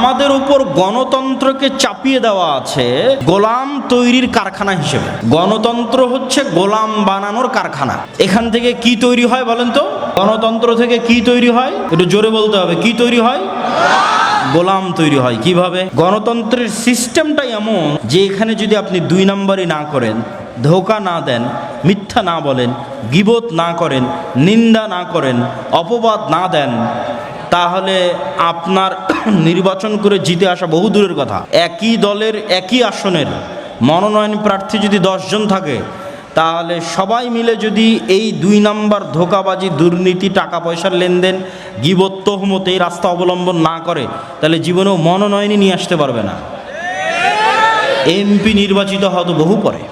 আমাদের উপর গণতন্ত্রকে চাপিয়ে দেওয়া আছে গোলাম তৈরির কারখানা হিসেবে। গণতন্ত্র হচ্ছে গোলাম বানানোর কারখানা। এখান থেকে কি তৈরি হয় বলেন তো? গণতন্ত্র থেকে কি তৈরি হয়? একটু জোরে বলতে হবে, কি তৈরি হয়? গোলাম তৈরি হয়। কিভাবে? গণতন্ত্রের সিস্টেমটাই এমন যে এখানে যদি আপনি 2 নম্বরই না করেন, ধোঁকা না দেন, মিথ্যা না বলেন, গীবত না করেন, নিন্দা না করেন, অপবাদ না দেন, তাহলে আপনার নির্বাচন করে জিতে আসা বহু দূরের কথা। একই দলের একই আসনের মনোনয়ন প্রার্থী যদি 10 জন থাকে, তাহলে সবাই মিলে যদি এই 2 নম্বর ধোঁকাবাজি, দুর্নীতি, টাকা পয়সার লেনদেন, গীবত, তহমত এই রাস্তা অবলম্বন না করে, তাহলে জীবনেও মনোনয়নই নিয়ে আসতে পারবে না। এমপি নির্বাচিত হওয়া তো বহু পরে।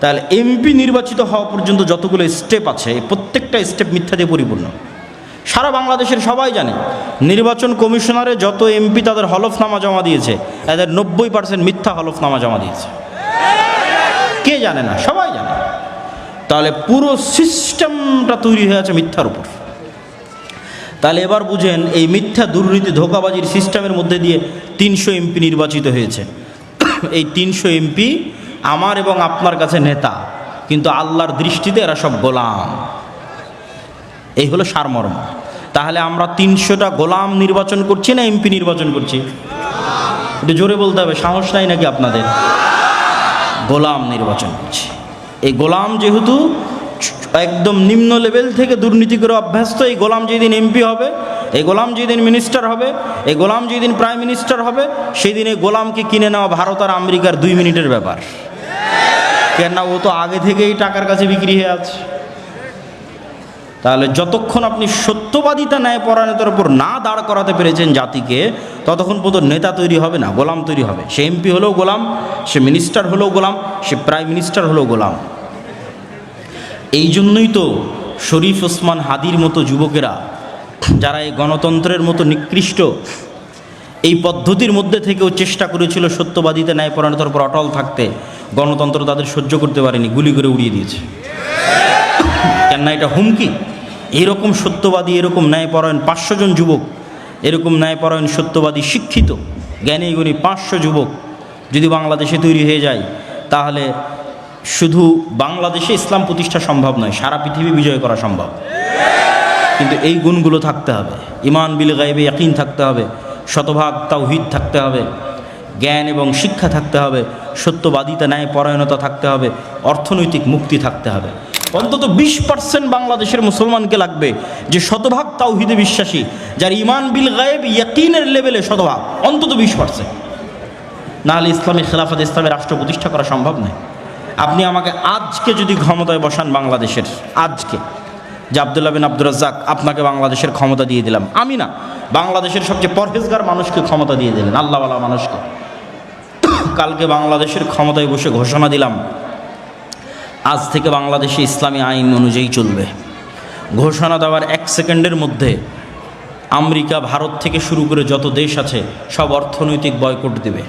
তাহলে এমপি নির্বাচিত হওয়া পর্যন্ত যতগুলো স্টেপ আছে, প্রত্যেকটা স্টেপ মিথ্যা দিয়ে পরিপূর্ণ। সারা বাংলাদেশের সবাই জানে নির্বাচন কমিশনারে যত এমপি তাদের হলফনামা জমা দিয়েছে, এদের 90% মিথ্যা হলফনামা জমা দিয়েছে। কে জানে না? সবাই জানে। তাহলে পুরো সিস্টেমটা তৈরি হয়ে আছে মিথ্যার উপর। তাহলে এবার বুঝেন, এই মিথ্যা, দুর্নীতি, ধোঁকাবাজির সিস্টেমের মধ্যে দিয়ে 300 এমপি নির্বাচিত হয়েছে। এই 300 এমপি আমার এবং আপনার কাছে নেতা, কিন্তু আল্লাহর দৃষ্টিতে এরা সব গোলাম। এই হলো সারমর্ম। তাহলে আমরা 300টা গোলাম নির্বাচন করছি না এমপি নির্বাচন করছি? একটু জোরে বলতে হবে, সাহস নাই নাকি আপনাদের? গোলাম নির্বাচন করছি। এই গোলাম যেহেতু একদম নিম্ন লেভেল থেকে দুর্নীতি করে অভ্যস্ত, এই গোলাম যেদিন এমপি হবে, এই গোলাম যেদিন মিনিস্টার হবে, এই গোলাম যেদিন প্রাইম মিনিস্টার হবে, সেই দিন এই গোলামকে কিনে নেওয়া ভারত আর আমেরিকার 2 মিনিটের ব্যাপার। কেননা ও তো আগে থেকেই টাকার কাছে বিক্রি হয়ে আছে। তাহলে যতক্ষণ আপনি সত্যবাদিতা, ন্যায়পরায়ণতার উপর না দাঁড় করাতে পেরেছেন জাতিকে, ততক্ষণ পর্যন্ত নেতা তৈরি হবে না, গোলাম তৈরি হবে। সে এমপি হলেও গোলাম, সে মিনিস্টার হলেও গোলাম, সে প্রাইম মিনিস্টার হলেও গোলাম। এই জন্যই তো শরীফ ওসমান হাদির মতো যুবকেরা, যারা এই গণতন্ত্রের মতো নিকৃষ্ট এই পদ্ধতির মধ্যে থেকেও চেষ্টা করেছিল সত্যবাদিতা, ন্যায়পরায়ণতার উপর অটল থাকতে, গণতন্ত্র তাদের সহ্য করতে পারেনি, গুলি করে উড়িয়ে দিয়েছে। কেননা এটা হুমকি। এরকম সত্যবাদী, এরকম ন্যায়পরায়ণ 500 জন যুবক, এরকম ন্যায়পরায়ণ, সত্যবাদী, শিক্ষিত, জ্ঞানী গুণী 500 যুবক যদি বাংলাদেশে তৈরি হয়ে যায়, তাহলে শুধু বাংলাদেশে ইসলাম প্রতিষ্ঠা সম্ভব নয়, সারা পৃথিবী বিজয় করা সম্ভব। কিন্তু এই গুণগুলো থাকতে হবে। ঈমান বিল গায়বে ইয়াকিন থাকতে হবে, শতভাগ তাওহীদ থাকতে হবে, জ্ঞান এবং শিক্ষা থাকতে হবে, সত্যবাদিতা, ন্যায়পরায়ণতা থাকতে হবে, অর্থনৈতিক মুক্তি থাকতে হবে। অন্তত 20% বাংলাদেশের মুসলমানকে লাগবে যে শতভাগ তাওহীদে বিশ্বাসী, যার ঈমান বিল গায়ব ইয়াকিনের লেভেলে শতভাগ, অন্তত 20%। নাহলে ইসলামী খেলাফত, ইসলামের রাষ্ট্র প্রতিষ্ঠা করা সম্ভব নয়। আপনি আমাকে আজকে যদি ক্ষমতায় বসান বাংলাদেশের, আজকে যে আব্দুল্লাহ বিন আব্দুর রাজ্জাক, আপনাকে বাংলাদেশের ক্ষমতা দিয়ে দিলাম, আমি না, বাংলাদেশের সবচেয়ে পরহেজগার মানুষকে ক্ষমতা দিয়ে দিলেন, আল্লাহওয়ালা মানুষকে। কালকে বাংলাদেশের ক্ষমতায় বসে ঘোষণা দিলাম, আজ থেকে বাংলাদেশে ইসলামী আইন অনুযায়ী চলবে। ঘোষণা দেওয়ার 1 সেকেন্ডের মধ্যে আমেরিকা, ভারত থেকে শুরু করে যত দেশ আছে সব অর্থনৈতিক বয়কট দেবে,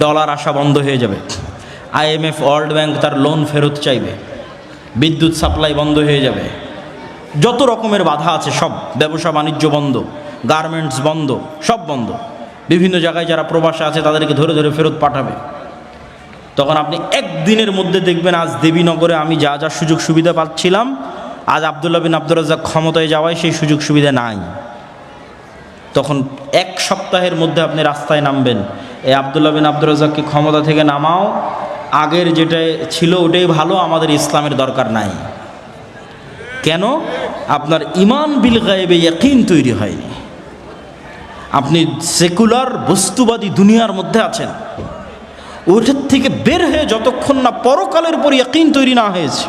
ডলার আসা বন্ধ হয়ে যাবে, IMF, ওয়ার্ল্ড ব্যাংক তার লোন ফেরত চাইবে, বিদ্যুৎ সাপ্লাই বন্ধ হয়ে যাবে, যত রকমের বাধা আছে সব, ব্যবসা বাণিজ্য বন্ধ, গার্মেন্টস বন্ধ, সব বন্ধ। বিভিন্ন জায়গায় যারা প্রবাসে আছে তাদেরকে ধরে ধরে ফেরত পাঠাবে। তখন আপনি একদিনের মধ্যে দেখবেন, আজ দেবীনগরে আমি যা যা সুযোগ সুবিধা পাচ্ছিলাম, আজ আব্দুল্লাহ বিন আব্দুর রাজ্জাক ক্ষমতায় যাওয়ায় সেই সুযোগ সুবিধা নাই। তখন 1 সপ্তাহের মধ্যে আপনি রাস্তায় নামবেন, এই আব্দুল্লাহ বিন আব্দুর রাজ্জাককে ক্ষমতা থেকে নামাও, আগের যেটা ছিল ওটাই ভালো, আমাদের ইসলামের দরকার নাই। কেন? আপনার ঈমান বিল গায়বে ইয়াকিন তৈরি হয়নি। আপনি সেকুলার বস্তুবাদী দুনিয়ার মধ্যে আছেন, ওটার থেকে বের হয়ে যতক্ষণ না পরকালের উপর ইয়াকিন তৈরি না হয়েছে,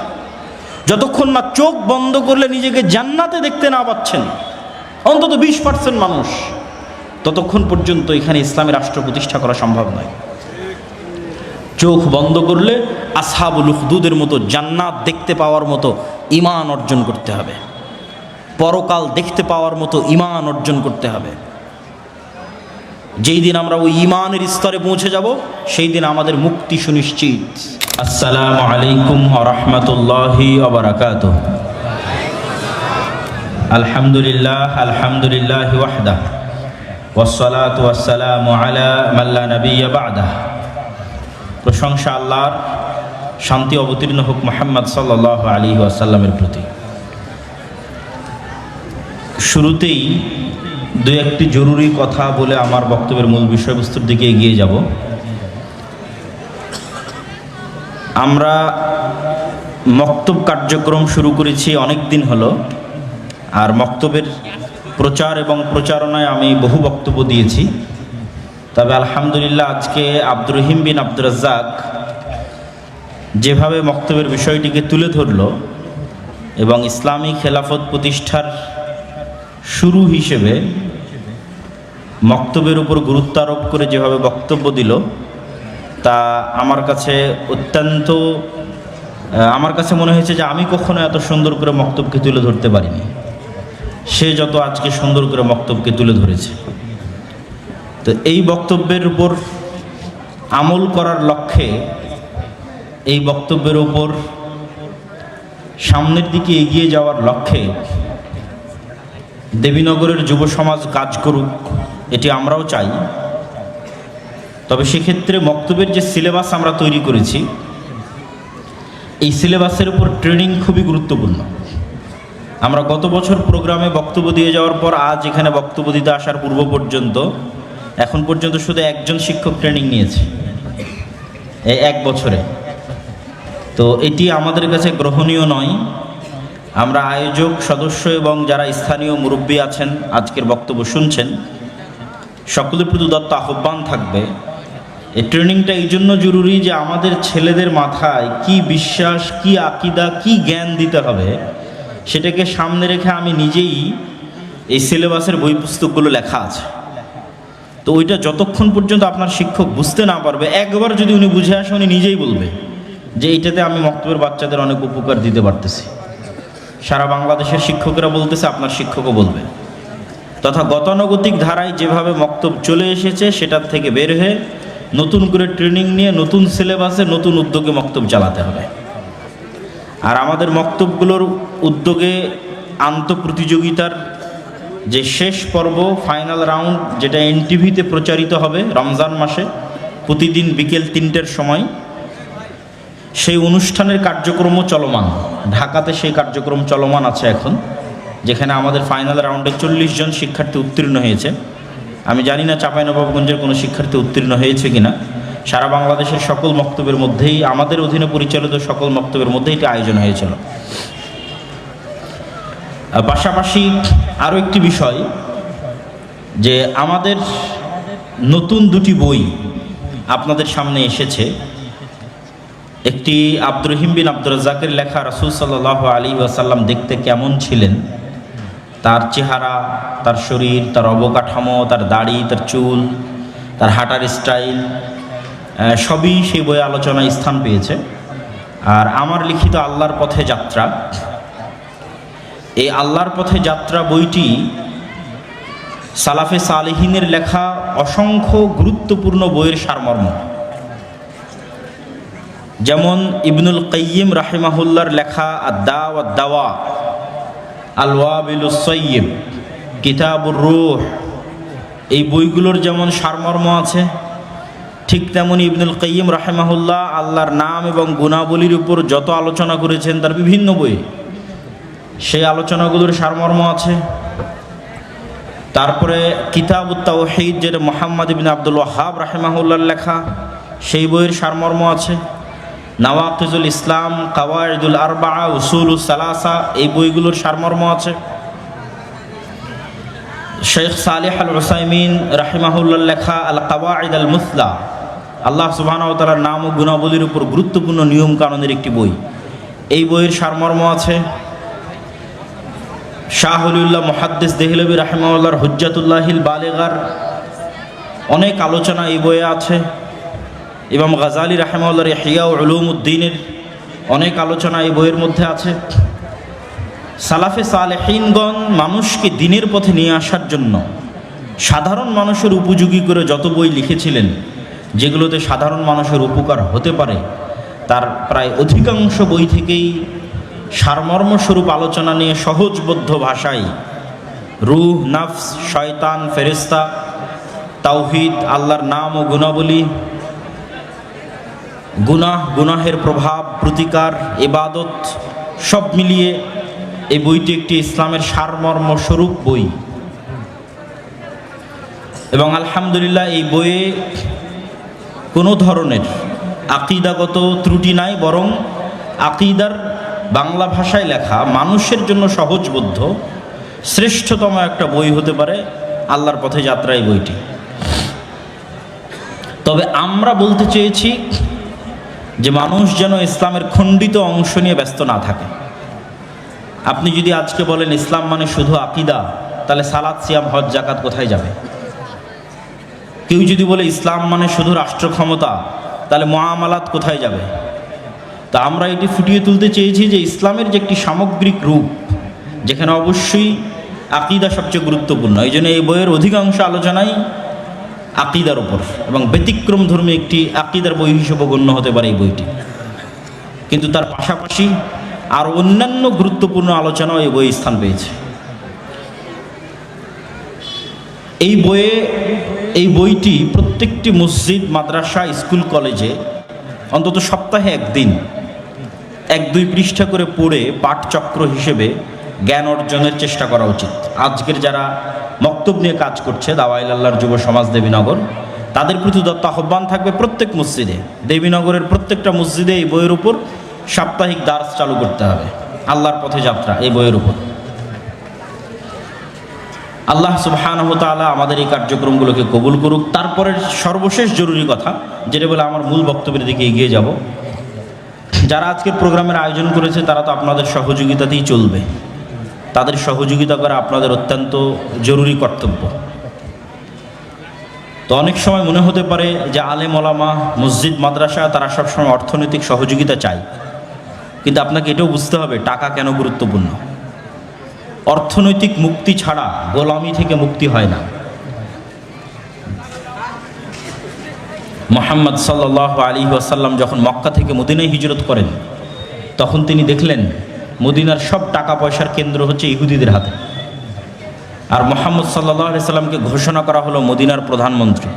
যতক্ষণ না চোখ বন্ধ করলে নিজেকে জান্নাতে দেখতে না পাচ্ছেন অন্তত 20% মানুষ, ততক্ষণ পর্যন্ত এখানে ইসলামী রাষ্ট্র প্রতিষ্ঠা করা সম্ভব নয়। চোখ বন্ধ করলে আসহাবুল উখদুদের মতো জান্নাত দেখতে পাওয়ার মতো ঈমান অর্জন করতে হবে, পরকাল দেখতে পাওয়ার মতো ঈমান অর্জন করতে হবে। যেই দিন আমরা ওই ঈমানের স্তরে পৌঁছে যাব, সেই দিন আমাদের মুক্তি সুনিশ্চিত। আসসালামু আলাইকুম ওয়া রাহমাতুল্লাহি ওয়া বারাকাতুহু। আলহামদুলিল্লাহ, আলহামদুলিল্লাহি ওয়াহদাহু ওয়াসসালাতু ওয়াসসালামু আলা মান লা নাবিয়্যা বা'দাহ। প্রশংসা আল্লাহর, শান্তি অবতীর্ণ হোক মুহাম্মদ সাল্লাল্লাহু আলাইহি ওয়াসাল্লামের প্রতি। শুরুতেই দু একটি জরুরি কথা বলে আমার বক্তব্যের মূল বিষয়বস্তুর দিকে এগিয়ে যাব। আমরা মক্তব কার্যক্রম শুরু করেছি অনেক দিন হলো, আর মক্তবের প্রচার এবং প্রচারণায় আমি বহু বক্তব্য দিয়েছি। তবে আলহামদুলিল্লাহ আজকে আব্দুর রহিম বিন আব্দুর রাজ্জাক যেভাবে মক্তবের বিষয়টিকে তুলে ধরল এবং ইসলামী খেলাফত প্রতিষ্ঠার শুরু হিসেবে মক্তবের উপর গুরুত্ব আরোপ করে যেভাবে বক্তব্য দিল, তা আমার কাছে মনে হয়েছে যে আমি কখনো এত সুন্দর করে মক্তবকে তুলে ধরতে পারিনি। সে যত আজকে সুন্দর করে বক্তব্যকে তুলে ধরেছে। তো এই বক্তব্যের উপর আমল করার লক্ষ্যে, এই বক্তব্যের উপর সামনের দিকে এগিয়ে যাওয়ার লক্ষ্যে দেবীনগরের যুব সমাজ কাজ করুক, এটি আমরাও চাই। তবে সেক্ষেত্রে বক্তব্যের যে সিলেবাস আমরা তৈরি করেছি, এই সিলেবাসের উপর ট্রেনিং খুবই গুরুত্বপূর্ণ। আমরা গত বছর প্রোগ্রামে বক্তব্য দিয়ে যাওয়ার পর আজ এখানে বক্তব্য দিতে আসার পূর্ব পর্যন্ত এখন পর্যন্ত শুধু একজন শিক্ষক ট্রেনিং নিয়েছে এই এক বছরে। তো এটি আমাদের কাছে গ্রহণীয় নয়। আমরা আয়োজক, সদস্য এবং যারা স্থানীয় মুরব্বী আছেন আজকের বক্তব্য শুনছেন, সকলের প্রতি দত্ত আহ্বান থাকবে, এই ট্রেনিংটা এই জন্য জরুরি যে আমাদের ছেলেদের মাথায় কি বিশ্বাস, কি আকিদা, কি জ্ঞান দিতে হবে সেটাকে সামনে রেখে আমি নিজেই এই সিলেবাসের বই পুস্তকগুলো লেখা আছে। তো ওইটা যতক্ষণ পর্যন্ত আপনার শিক্ষক বুঝতে না পারবে, একবার যদি উনি বুঝে আসে উনি নিজেই বলবে যে এইটাতে আমি মক্তবের বাচ্চাদের অনেক উপকার দিতে পারতেছি। সারা বাংলাদেশের শিক্ষকেরা বলতেছে, আপনার শিক্ষকও বলবে। তথা গতানুগতিক ধারায় যেভাবে মক্তব চলে এসেছে সেটার থেকে বের হয়ে নতুন করে ট্রেনিং নিয়ে নতুন সিলেবাসে নতুন উদ্যোগে মক্তব চালাতে হবে। আর আমাদের মক্তবগুলোর উদ্যোগে আন্তঃপ্রতিযোগিতার যে শেষ পর্ব, ফাইনাল রাউন্ড, যেটা এনটিভিতে প্রচারিত হবে রমজান মাসে প্রতিদিন বিকেল 3টের সময়, সেই অনুষ্ঠানের কার্যক্রমও চলমান। ঢাকাতে সেই কার্যক্রম চলমান আছে এখন, যেখানে আমাদের ফাইনাল রাউন্ডে 40 জন শিক্ষার্থী উত্তীর্ণ হয়েছে। আমি জানি না চাঁপাইনবাবগঞ্জের কোনো শিক্ষার্থী উত্তীর্ণ হয়েছে কিনা। সারা বাংলাদেশের সকল মক্তবের মধ্যেই, আমাদের অধীনে পরিচালিত সকল মক্তবের মধ্যেই এটি আয়োজন হয়েছিল। পাশাপাশি আরও একটি বিষয়, যে আমাদের নতুন দুটি বই আপনাদের সামনে এসেছে। একটি আব্দুর রহিম বিন আব্দুর রাজ্জাকের লেখা রাসূল সাল্লাল্লাহু আলাইহি ওয়াসাল্লাম দেখতে কেমন ছিলেন, তার চেহারা, তার শরীর, তার অবকাঠামো, তার দাড়ি, তার চুল, তার হাঁটার স্টাইল, সবই সেই বইয়ে আলোচনায় স্থান পেয়েছে। আর আমার লিখিত আল্লাহর পথে যাত্রা, এই আল্লাহর পথে যাত্রা বইটি সালাফে সালেহিনের লেখা অসংখ্য গুরুত্বপূর্ণ বইয়ের সারমর্ম। যেমন ইবনুল কাইয়িম রাহিমাহুল্লাহর লেখা আদ-দা ওয়াদ দাওয়া, আল ওয়াবিলুস সাইয়্যিব, কিতাবুর রূহ, এই বইগুলোর যেমন সারমর্ম আছে, ঠিক তেমনি ইবনুল কাইয়িম রাহিমাহুল্লাহ আল্লাহর নাম এবং গুণাবলীর উপর যত আলোচনা করেছেন তার বিভিন্ন বই, সেই আলোচনাগুলোর সারমর্ম আছে। তারপরে কিতাবুত তাওহীদ, যেটা মুহাম্মদ ইবনে আব্দুল ওয়াহ্হাব রাহিমাহুল্লাহর লেখা, সেই বইয়ের সারমর্ম আছে। নওয়াকিজুল ইসলাম, কাওয়াইদুল আরবাআ, উসুলুস সালাসা, এই বইগুলোর সারমর্ম আছে। শেখ সালেহ আল উসাইমিন রাহিমাহুল্লাহর লেখা আল কাওয়াইদ আল মুসলা, আল্লাহ সুবহানাহু ওয়া তাআলার নাম ও গুণাবলীর উপর গুরুত্বপূর্ণ নিয়ম কানুনের একটি বই, এই বইয়ের সারমর্ম আছে। শাহ ওলিউল্লাহ মুহাদ্দিস দেহলভী রাহিমাহুল্লাহর হুজ্জাতুল্লাহিল বালিগার অনেক আলোচনা এই বইয়ে আছে। ইমাম গাজালি রাহিমাহুল্লাহর ইহইয়া উলুমুদ্দিনের অনেক আলোচনা এই বইয়ের মধ্যে আছে। সালাফে সালেহিনগণ মানুষকে দ্বীনের পথে নিয়ে আসার জন্য সাধারণ মানুষের উপযোগী করে যত বই লিখেছিলেন, যেগুলোতে সাধারণ মানুষের উপকার হতে পারে, তার প্রায় অধিকাংশ বই থেকেই সারমর্মস্বরূপ আলোচনা নিয়ে সহজবোধ্য ভাষায় রূহ, নফস, শয়তান, ফেরেশতা তাওহীদ, আল্লাহর নাম ও গুণাবলী, গুনাহের প্রভাব, প্রতিকার, ইবাদত সব মিলিয়ে এই বইটি একটি ইসলামের সারমর্ম স্বরূপ বই। এবং আলহামদুলিল্লাহ এই বইয়ে কোনো ধরনের আকীদাগত ত্রুটি নাই, বরং আকীদার বাংলা ভাষায় লেখা, মানুষের জন্য সহজবোধ্য শ্রেষ্ঠতম একটা বই হতে পারে আল্লাহর পথে যাত্রা এই বইটি। তবে আমরা বলতে চেয়েছি যে মানুষ যেন ইসলামের খণ্ডিত অংশ নিয়ে ব্যস্ত না থাকে। আপনি যদি আজকে বলেন ইসলাম মানে শুধু আকীদা, তাহলে সালাত, সিয়াম, হজ, যাকাত কোথায় যাবে? কেউ যদি বলে ইসলাম মানে শুধু রাষ্ট্র ক্ষমতা, তাহলে মুআমালাত কোথায় যাবে? তা আমরা এটি ফুটিয়ে তুলতে চেয়েছি যে ইসলামের যে একটি সামগ্রিক রূপ, যেখানে অবশ্যই আকীদা সবচেয়ে গুরুত্বপূর্ণ। এই জন্য এই বইয়ের অধিকাংশ আলোচনাই আকীদার উপর, এবং ব্যতিক্রম ধর্মী একটি আকীদার বই হিসেবে গণ্য হতে পারে এই বইটি। কিন্তু তার পাশাপাশি আরও অন্যান্য গুরুত্বপূর্ণ আলোচনাও এই বইয়ে স্থান পেয়েছে। এই বইটি প্রত্যেকটি মসজিদ, মাদ্রাসা, স্কুল, কলেজে অন্তত সপ্তাহে একদিন 1-2 পৃষ্ঠা করে পড়ে পাঠচক্র হিসেবে জ্ঞান অর্জনের চেষ্টা করা উচিত। আজকের যারা মক্তব নিয়ে কাজ করছে, দাওয়ায়ে আল্লাহর যুব সমাজ দেবীনগর, তাদের প্রতি দত্ত আহ্বান থাকবে প্রত্যেক মসজিদে, দেবীনগরের প্রত্যেকটা মসজিদে এই বইয়ের উপর সাপ্তাহিক দার্স চালু করতে হবে। আল্লাহর পথে যাত্রা এই বইয়ের উপর। আল্লাহ সুবহানাহু ওয়া তাআলা আমাদের এই কার্যক্রমগুলোকে কবুল করুক। তারপরে সর্বশেষ জরুরি কথা, যেটা বলে আমার মূল বক্তব্যের দিকে এগিয়ে যাব, যারা আজকের প্রোগ্রামের আয়োজন করেছে তারা তো আপনাদের সহযোগিতাতেই চলবে। তাদের সহযোগিতা করা আপনাদের অত্যন্ত জরুরি কর্তব্য। তো অনেক সময় মনে হতে পারে যে আলেম ওলামা, মসজিদ, মাদ্রাসা তারা সবসময় অর্থনৈতিক সহযোগিতা চায়, কিন্তু আপনাকে এটাও বুঝতে হবে টাকা কেন গুরুত্বপূর্ণ। অর্থনৈতিক মুক্তি ছাড়া গোলামি থেকে মুক্তি হয় না। মুহাম্মদ সাল্লাল্লাহু আলাইহি ওয়াসাল্লাম যখন মক্কা থেকে মদিনায় হিজরত করেন, তখন তিনি দেখলেন মদিনার সব টাকা পয়সার কেন্দ্র হচ্ছে ইহুদিদের হাতে। আর মুহাম্মদ সাল্লাল্লাহু আলাইহি সাল্লামকে ঘোষণা করা হলো মদিনার প্রধানমন্ত্রী।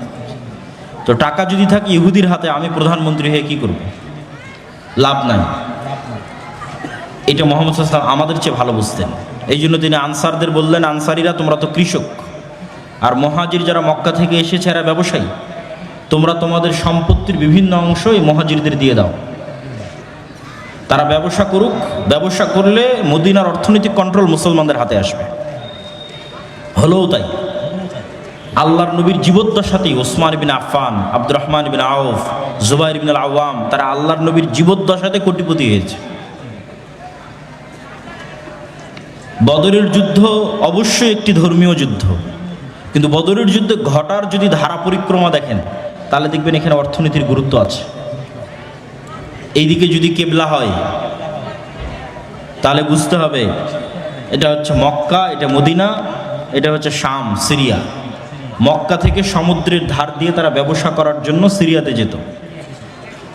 তো টাকা যদি থাকে ইহুদির হাতে, আমি প্রধানমন্ত্রী হয়ে কি করব? লাভ নাই। এটা মুহাম্মদ সাল্লাল্লাহু আলাইহি ওয়াসাল্লাম আমাদের চেয়ে ভালো বুঝতেন। এই জন্য তিনি আনসারদের বললেন, আনসারীরা তোমরা তো কৃষক, আর মুহাজির যারা মক্কা থেকে এসেছে এরা ব্যবসায়ী, তোমরা তোমাদের সম্পত্তির বিভিন্ন অংশ এই মুহাজিরদের দিয়ে দাও, তারা ব্যবসা করুক। ব্যবসা করলে মদিনার অর্থনৈতিক কন্ট্রোল মুসলমানদের হাতে আসবে। হলোও তাই। আল্লাহর নবীর জীবদ্দশাতেই ওসমান ইবনে আফফান, আব্দুর রহমান ইবনে আউফ, জুবাইর ইবনে আল আওয়াম, তারা আল্লাহর নবীর জীবদ্দশাতে কোটিপতি হয়েছে। বদরের যুদ্ধ অবশ্যই একটি ধর্মীয় যুদ্ধ, কিন্তু বদরের যুদ্ধে ঘটার যদি ধারা পরিক্রমা দেখেন, তাহলে দেখবেন এখানে অর্থনীতির গুরুত্ব আছে। এইদিকে যদি কেবলা হয়, তাহলে বুঝতে হবে এটা হচ্ছে মক্কা, এটা মদিনা, এটা হচ্ছে শাম, সিরিয়া। মক্কা থেকে সমুদ্রের ধার দিয়ে তারা ব্যবসা করার জন্য সিরিয়াতে যেত।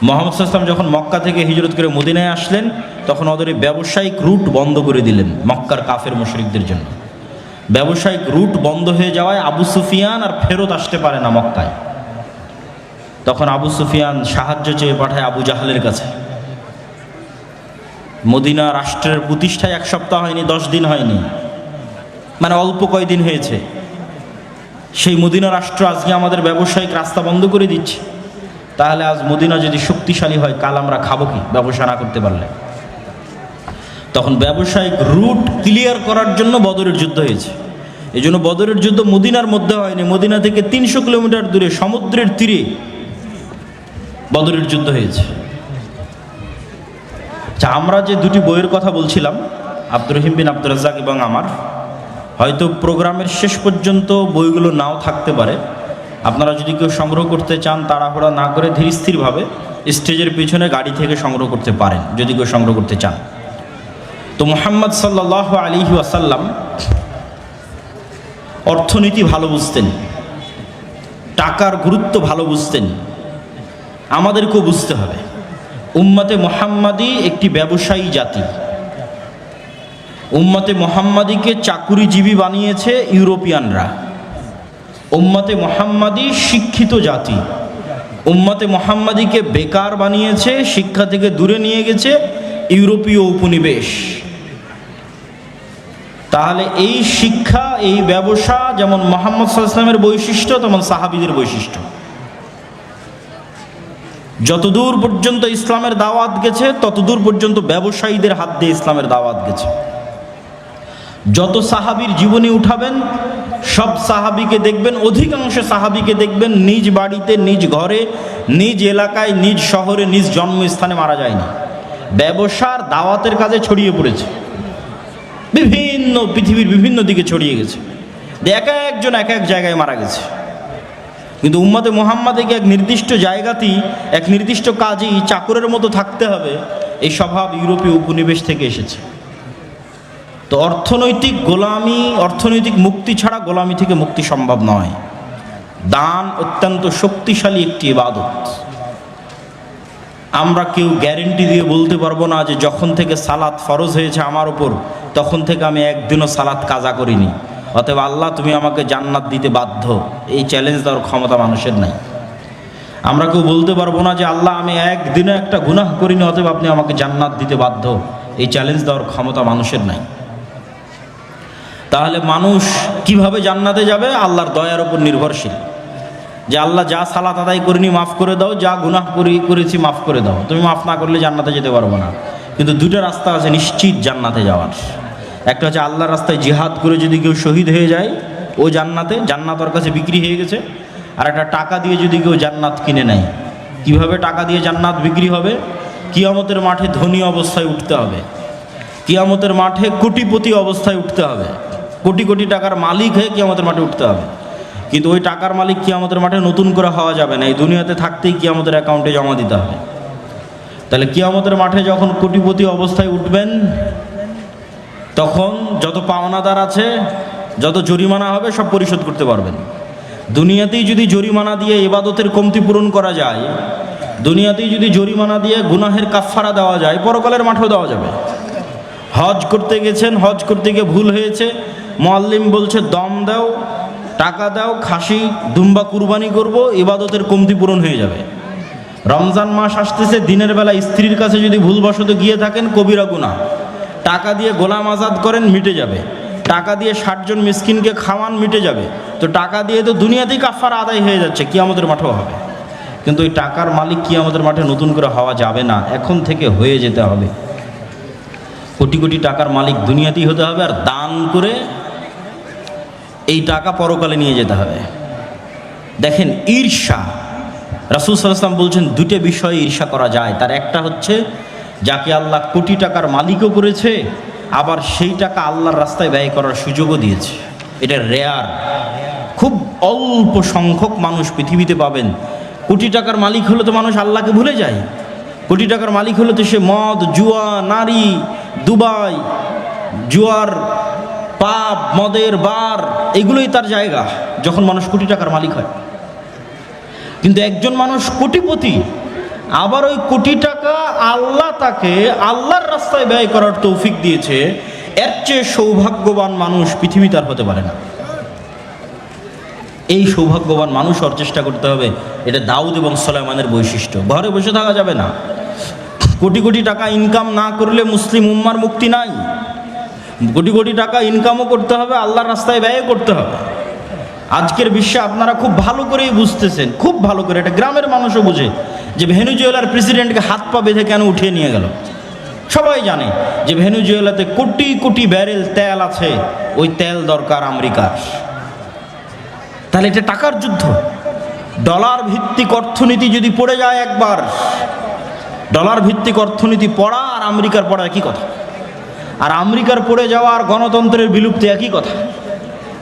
মুহাম্মদ সাল্লাল্লাহু আলাইহি ওয়াসাল্লাম যখন মক্কা থেকে হিজরত করে মদিনায় আসলেন, তখন ওদের এই ব্যবসায়িক রুট বন্ধ করে দিলেন মক্কার কাফের মুশরিকদের জন্য। ব্যবসায়িক রুট বন্ধ হয়ে যাওয়ায় আবু সুফিয়ান আর ফেরত আসতে পারে না মক্কায়। তখন আবু সুফিয়ান সাহায্য চেয়ে পাঠায় আবু জাহলের কাছে। মদিনা রাষ্ট্রের প্রতিষ্ঠায় 1 সপ্তাহ হয়নি, 10 দিন হয়নি, মানে অল্প কয়দিন হয়েছে। সেই মদিনা রাষ্ট্র আজকে আমাদের ব্যবসায়িক রাস্তা বন্ধ করে দিচ্ছে। তাহলে আজ মদিনা যদি শক্তিশালী হয়, কাল আমরা খাবো কি ব্যবসা না করতে পারলে? তখন ব্যবসায়িক রুট ক্লিয়ার করার জন্য বদরের যুদ্ধ হয়েছে। এই জন্য বদরের যুদ্ধ মদিনার মধ্যে হয়নি, মদিনা থেকে 300 কিলোমিটার দূরে সমুদ্রের তীরে বদরের যুদ্ধ হয়েছে। আমরা যে দুটি বইয়ের কথা বলছিলাম, আব্দুর রহিম বিন আব্দুর রাজ্জাক এবং আমার, হয়তো প্রোগ্রামের শেষ পর্যন্ত বইগুলো নাও থাকতে পারে। আপনারা যদি কেউ সংগ্রহ করতে চান, তাড়াহুড়া না করে ধীর স্থিরভাবে স্টেজের পিছনে গাড়ি থেকে সংগ্রহ করতে পারেন, যদি কেউ সংগ্রহ করতে চান। তো মুহাম্মদ সাল্লাল্লাহু আলাইহি ওয়াসাল্লাম অর্থনীতি ভালো বুঝতেন, টাকার গুরুত্ব ভালো বুঝতেন। আমাদেরকেও বুঝতে হবে। উম্মতে মুহাম্মাদি একটি ব্যবসায়ী জাতি। উম্মতে মুহাম্মাদিকে চাকুরিজীবী বানিয়েছে ইউরোপিয়ানরা। উম্মতে মুহাম্মাদি শিক্ষিত জাতি, উম্মতে মুহাম্মাদিকে বেকার বানিয়েছে, শিক্ষা থেকে দূরে নিয়ে গেছে ইউরোপীয় উপনিবেশ। তাহলে এই শিক্ষা, এই ব্যবসা যেমন মুহাম্মদ সাল্লাল্লাহু আলাইহি ওয়াসাল্লামের বৈশিষ্ট্য, তেমন সাহাবীদের বৈশিষ্ট্য। যতদূর পর্যন্ত ইসলামের দাওয়াত গেছে, ততদূর পর্যন্ত ব্যবসায়ীদের হাত দিয়ে ইসলামের দাওয়াত গেছে। যত সাহাবীর জীবনী উঠাবেন, সব সাহাবীকে দেখবেন, অধিকাংশ সাহাবীকে দেখবেন নিজ বাড়িতে, নিজ ঘরে, নিজ এলাকায়, নিজ শহরে, নিজ জন্মস্থানে মারা যায়নি। ব্যবসার দাওয়াতের কাজে ছড়িয়ে পড়েছে, বিভিন্ন পৃথিবীর বিভিন্ন দিকে ছড়িয়ে গেছে। এক একজন এক এক জায়গায় মারা গেছে। কিন্তু উম্মতে মুহাম্মাদিকে এক নির্দিষ্ট জায়গাতেই, এক নির্দিষ্ট কাজেই চাকরের মতো থাকতে হবে, এই স্বভাব ইউরোপীয় উপনিবেশ থেকে এসেছে। তো অর্থনৈতিক গোলামি, অর্থনৈতিক মুক্তি ছাড়া গোলামি থেকে মুক্তি সম্ভব নয়। দান অত্যন্ত শক্তিশালী একটি ইবাদত। আমরা কেউ গ্যারেন্টি দিয়ে বলতে পারবো না যে যখন থেকে সালাত ফরজ হয়েছে আমার উপর, তখন থেকে আমি একদিনও সালাত কাজা করিনি, অতএব আল্লাহ তুমি আমাকে জান্নাত দিতে বাধ্য। এই চ্যালেঞ্জ দেওয়ার ক্ষমতা মানুষের নাই। আমরা কেউ বলতে পারবো না যে আল্লাহ আমি একদিনও একটা গুনাহ করিনি, অতএব আপনি আমাকে জান্নাত দিতে বাধ্য। এই চ্যালেঞ্জ দেওয়ার ক্ষমতা মানুষের নাই। তাহলে মানুষ কিভাবে জান্নাতে যাবে? আল্লাহর দয়ার উপর নির্ভরশীল। যে আল্লাহ যা সালাত আদায় করিনি মাফ করে দাও, যা গুনাহ করেছি মাফ করে দাও। তুমি মাফ না করলে জান্নাতে যেতে পারবো না। কিন্তু দুটো রাস্তা আছে নিশ্চিত জান্নাতে যাওয়ার। একটা হচ্ছে আল্লাহর রাস্তায় জিহাদ করে যদি কেউ শহীদ হয়ে যায়, ও জান্নাতে, জান্নাত ওর কাছে বিক্রি হয়ে গেছে। আর একটা টাকা দিয়ে যদি কেউ জান্নাত কিনে নেয়, কিভাবে টাকা দিয়ে জান্নাত বিক্রি হবে? কিয়ামতের মাঠে ধনী অবস্থায় উঠতে হবে, কিয়ামতের মাঠে কোটিপতি অবস্থায় উঠতে হবে, কোটি কোটি টাকার মালিক হয়ে কিয়ামতের মাঠে উঠতে হবে। কিন্তু ওই টাকার মালিক কিয়ামতের মাঠে নতুন করে হওয়া যাবে না, এই দুনিয়াতে থাকতেই কিয়ামতের অ্যাকাউন্টে জমা দিতে হবে। তাহলে কিয়ামতের মাঠে যখন কোটিপতি অবস্থায় উঠবেন, তখন যত পাওনাদার আছে, যত জরিমানা হবে সব পরিশোধ করতে পারবেন। দুনিয়াতেই যদি জরিমানা দিয়ে ইবাদতের কমতি পূরণ করা যায়, দুনিয়াতেই যদি জরিমানা দিয়ে গুনাহের কাফফারা দেওয়া যায়, পরকালের মাঠেও দেওয়া যাবে। হজ করতে গেছেন, হজ করতে গিয়ে ভুল হয়েছে, মুআল্লিম বলছে দম দাও, টাকা দাও, খাসি দুম্বা কুরবানি করব, ইবাদতের কমতি পূরণ হয়ে যাবে। রমজান মাস আসতেছে, দিনের বেলা স্ত্রীর কাছে যদি ভুলবশত গিয়ে থাকেন, কবিরা গুনাহ। টাকা দিয়ে গোলাম আজাদ করেন, মিটে যাবে। টাকা দিয়ে 60 জন মিসকিনকে খাওয়ান, মিটে যাবে। তো টাকা দিয়ে তো দুনিয়াতেই কাফারা আদায় হয়ে যাচ্ছে, কিয়ামতের মাঠেও হবে। কিন্তু ওই টাকার মালিক কিয়ামতের মাঠে নতুন করে হওয়া যাবে না, এখন থেকে হয়ে যেতে হবে। কোটি কোটি টাকার মালিক দুনিয়াতেই হতে হবে, আর দান করে এই টাকা পরকালে নিয়ে যেতে হবে। দেখেন ঈর্ষা, রাসূল সাল্লাল্লাহু আলাইহি ওয়াসাল্লাম বলছেন দুটো বিষয়ে ঈর্ষা করা যায়। তার একটা হচ্ছে যাকে আল্লাহ কোটি টাকার মালিকও করেছে, আবার সেই টাকা আল্লাহর রাস্তায় ব্যয় করার সুযোগও দিয়েছে। এটা রেয়ার, খুব অল্প সংখ্যক মানুষ পৃথিবীতে পাবেন। কোটি টাকার মালিক হলে তো মানুষ আল্লাহকে ভুলে যায়। কোটি টাকার মালিক হলে তো সে মদ, জুয়া, নারী, দুবাই, জুয়ার পাব, মদের বার, এগুলোই তার জায়গা যখন মানুষ কোটি টাকার মালিক হয়। কিন্তু একজন মানুষ কোটিপতি, আবার ওই কোটি টাকা আল্লাহ তাকে আল্লাহর রাস্তায় ব্যয় করার তৌফিক দিয়েছে, এর চেয়ে সৌভাগ্যবান মানুষ পৃথিবীতে আর হতে পারে না। এই সৌভাগ্যবান মানুষ হওয়ার চেষ্টা করতে হবে। এটা দাউদ এবং সুলাইমানের বৈশিষ্ট্য। ঘরে বসে থাকা যাবে না। কোটি কোটি টাকা ইনকাম না করলে মুসলিম উম্মার মুক্তি নাই। কোটি কোটি টাকা ইনকামও করতে হবে, আল্লাহর রাস্তায় ব্যয় করতে হবে। আজকের বিশ্বে আপনারা খুব ভালো করেই বুঝতেছেন, খুব ভালো করে, এটা গ্রামের মানুষও বুঝে, যে ভেনেজুয়েলার প্রেসিডেন্টকে হাত পা বেঁধে কেন উঠিয়ে নিয়ে গেল। সবাই জানে যে ভেনেজুয়েলাতে কোটি কোটি ব্যারেল তেল আছে, ওই তেল দরকার আমেরিকার। তাহলে এটা টাকার যুদ্ধ। ডলার ভিত্তিক অর্থনীতি যদি পড়ে যায় একবার, ডলার ভিত্তিক অর্থনীতি পড়া আর আমেরিকার পড়া একই কথা। আর আমেরিকার পড়ে যাওয়া আর গণতন্ত্রের বিলুপ্তি একই কথা।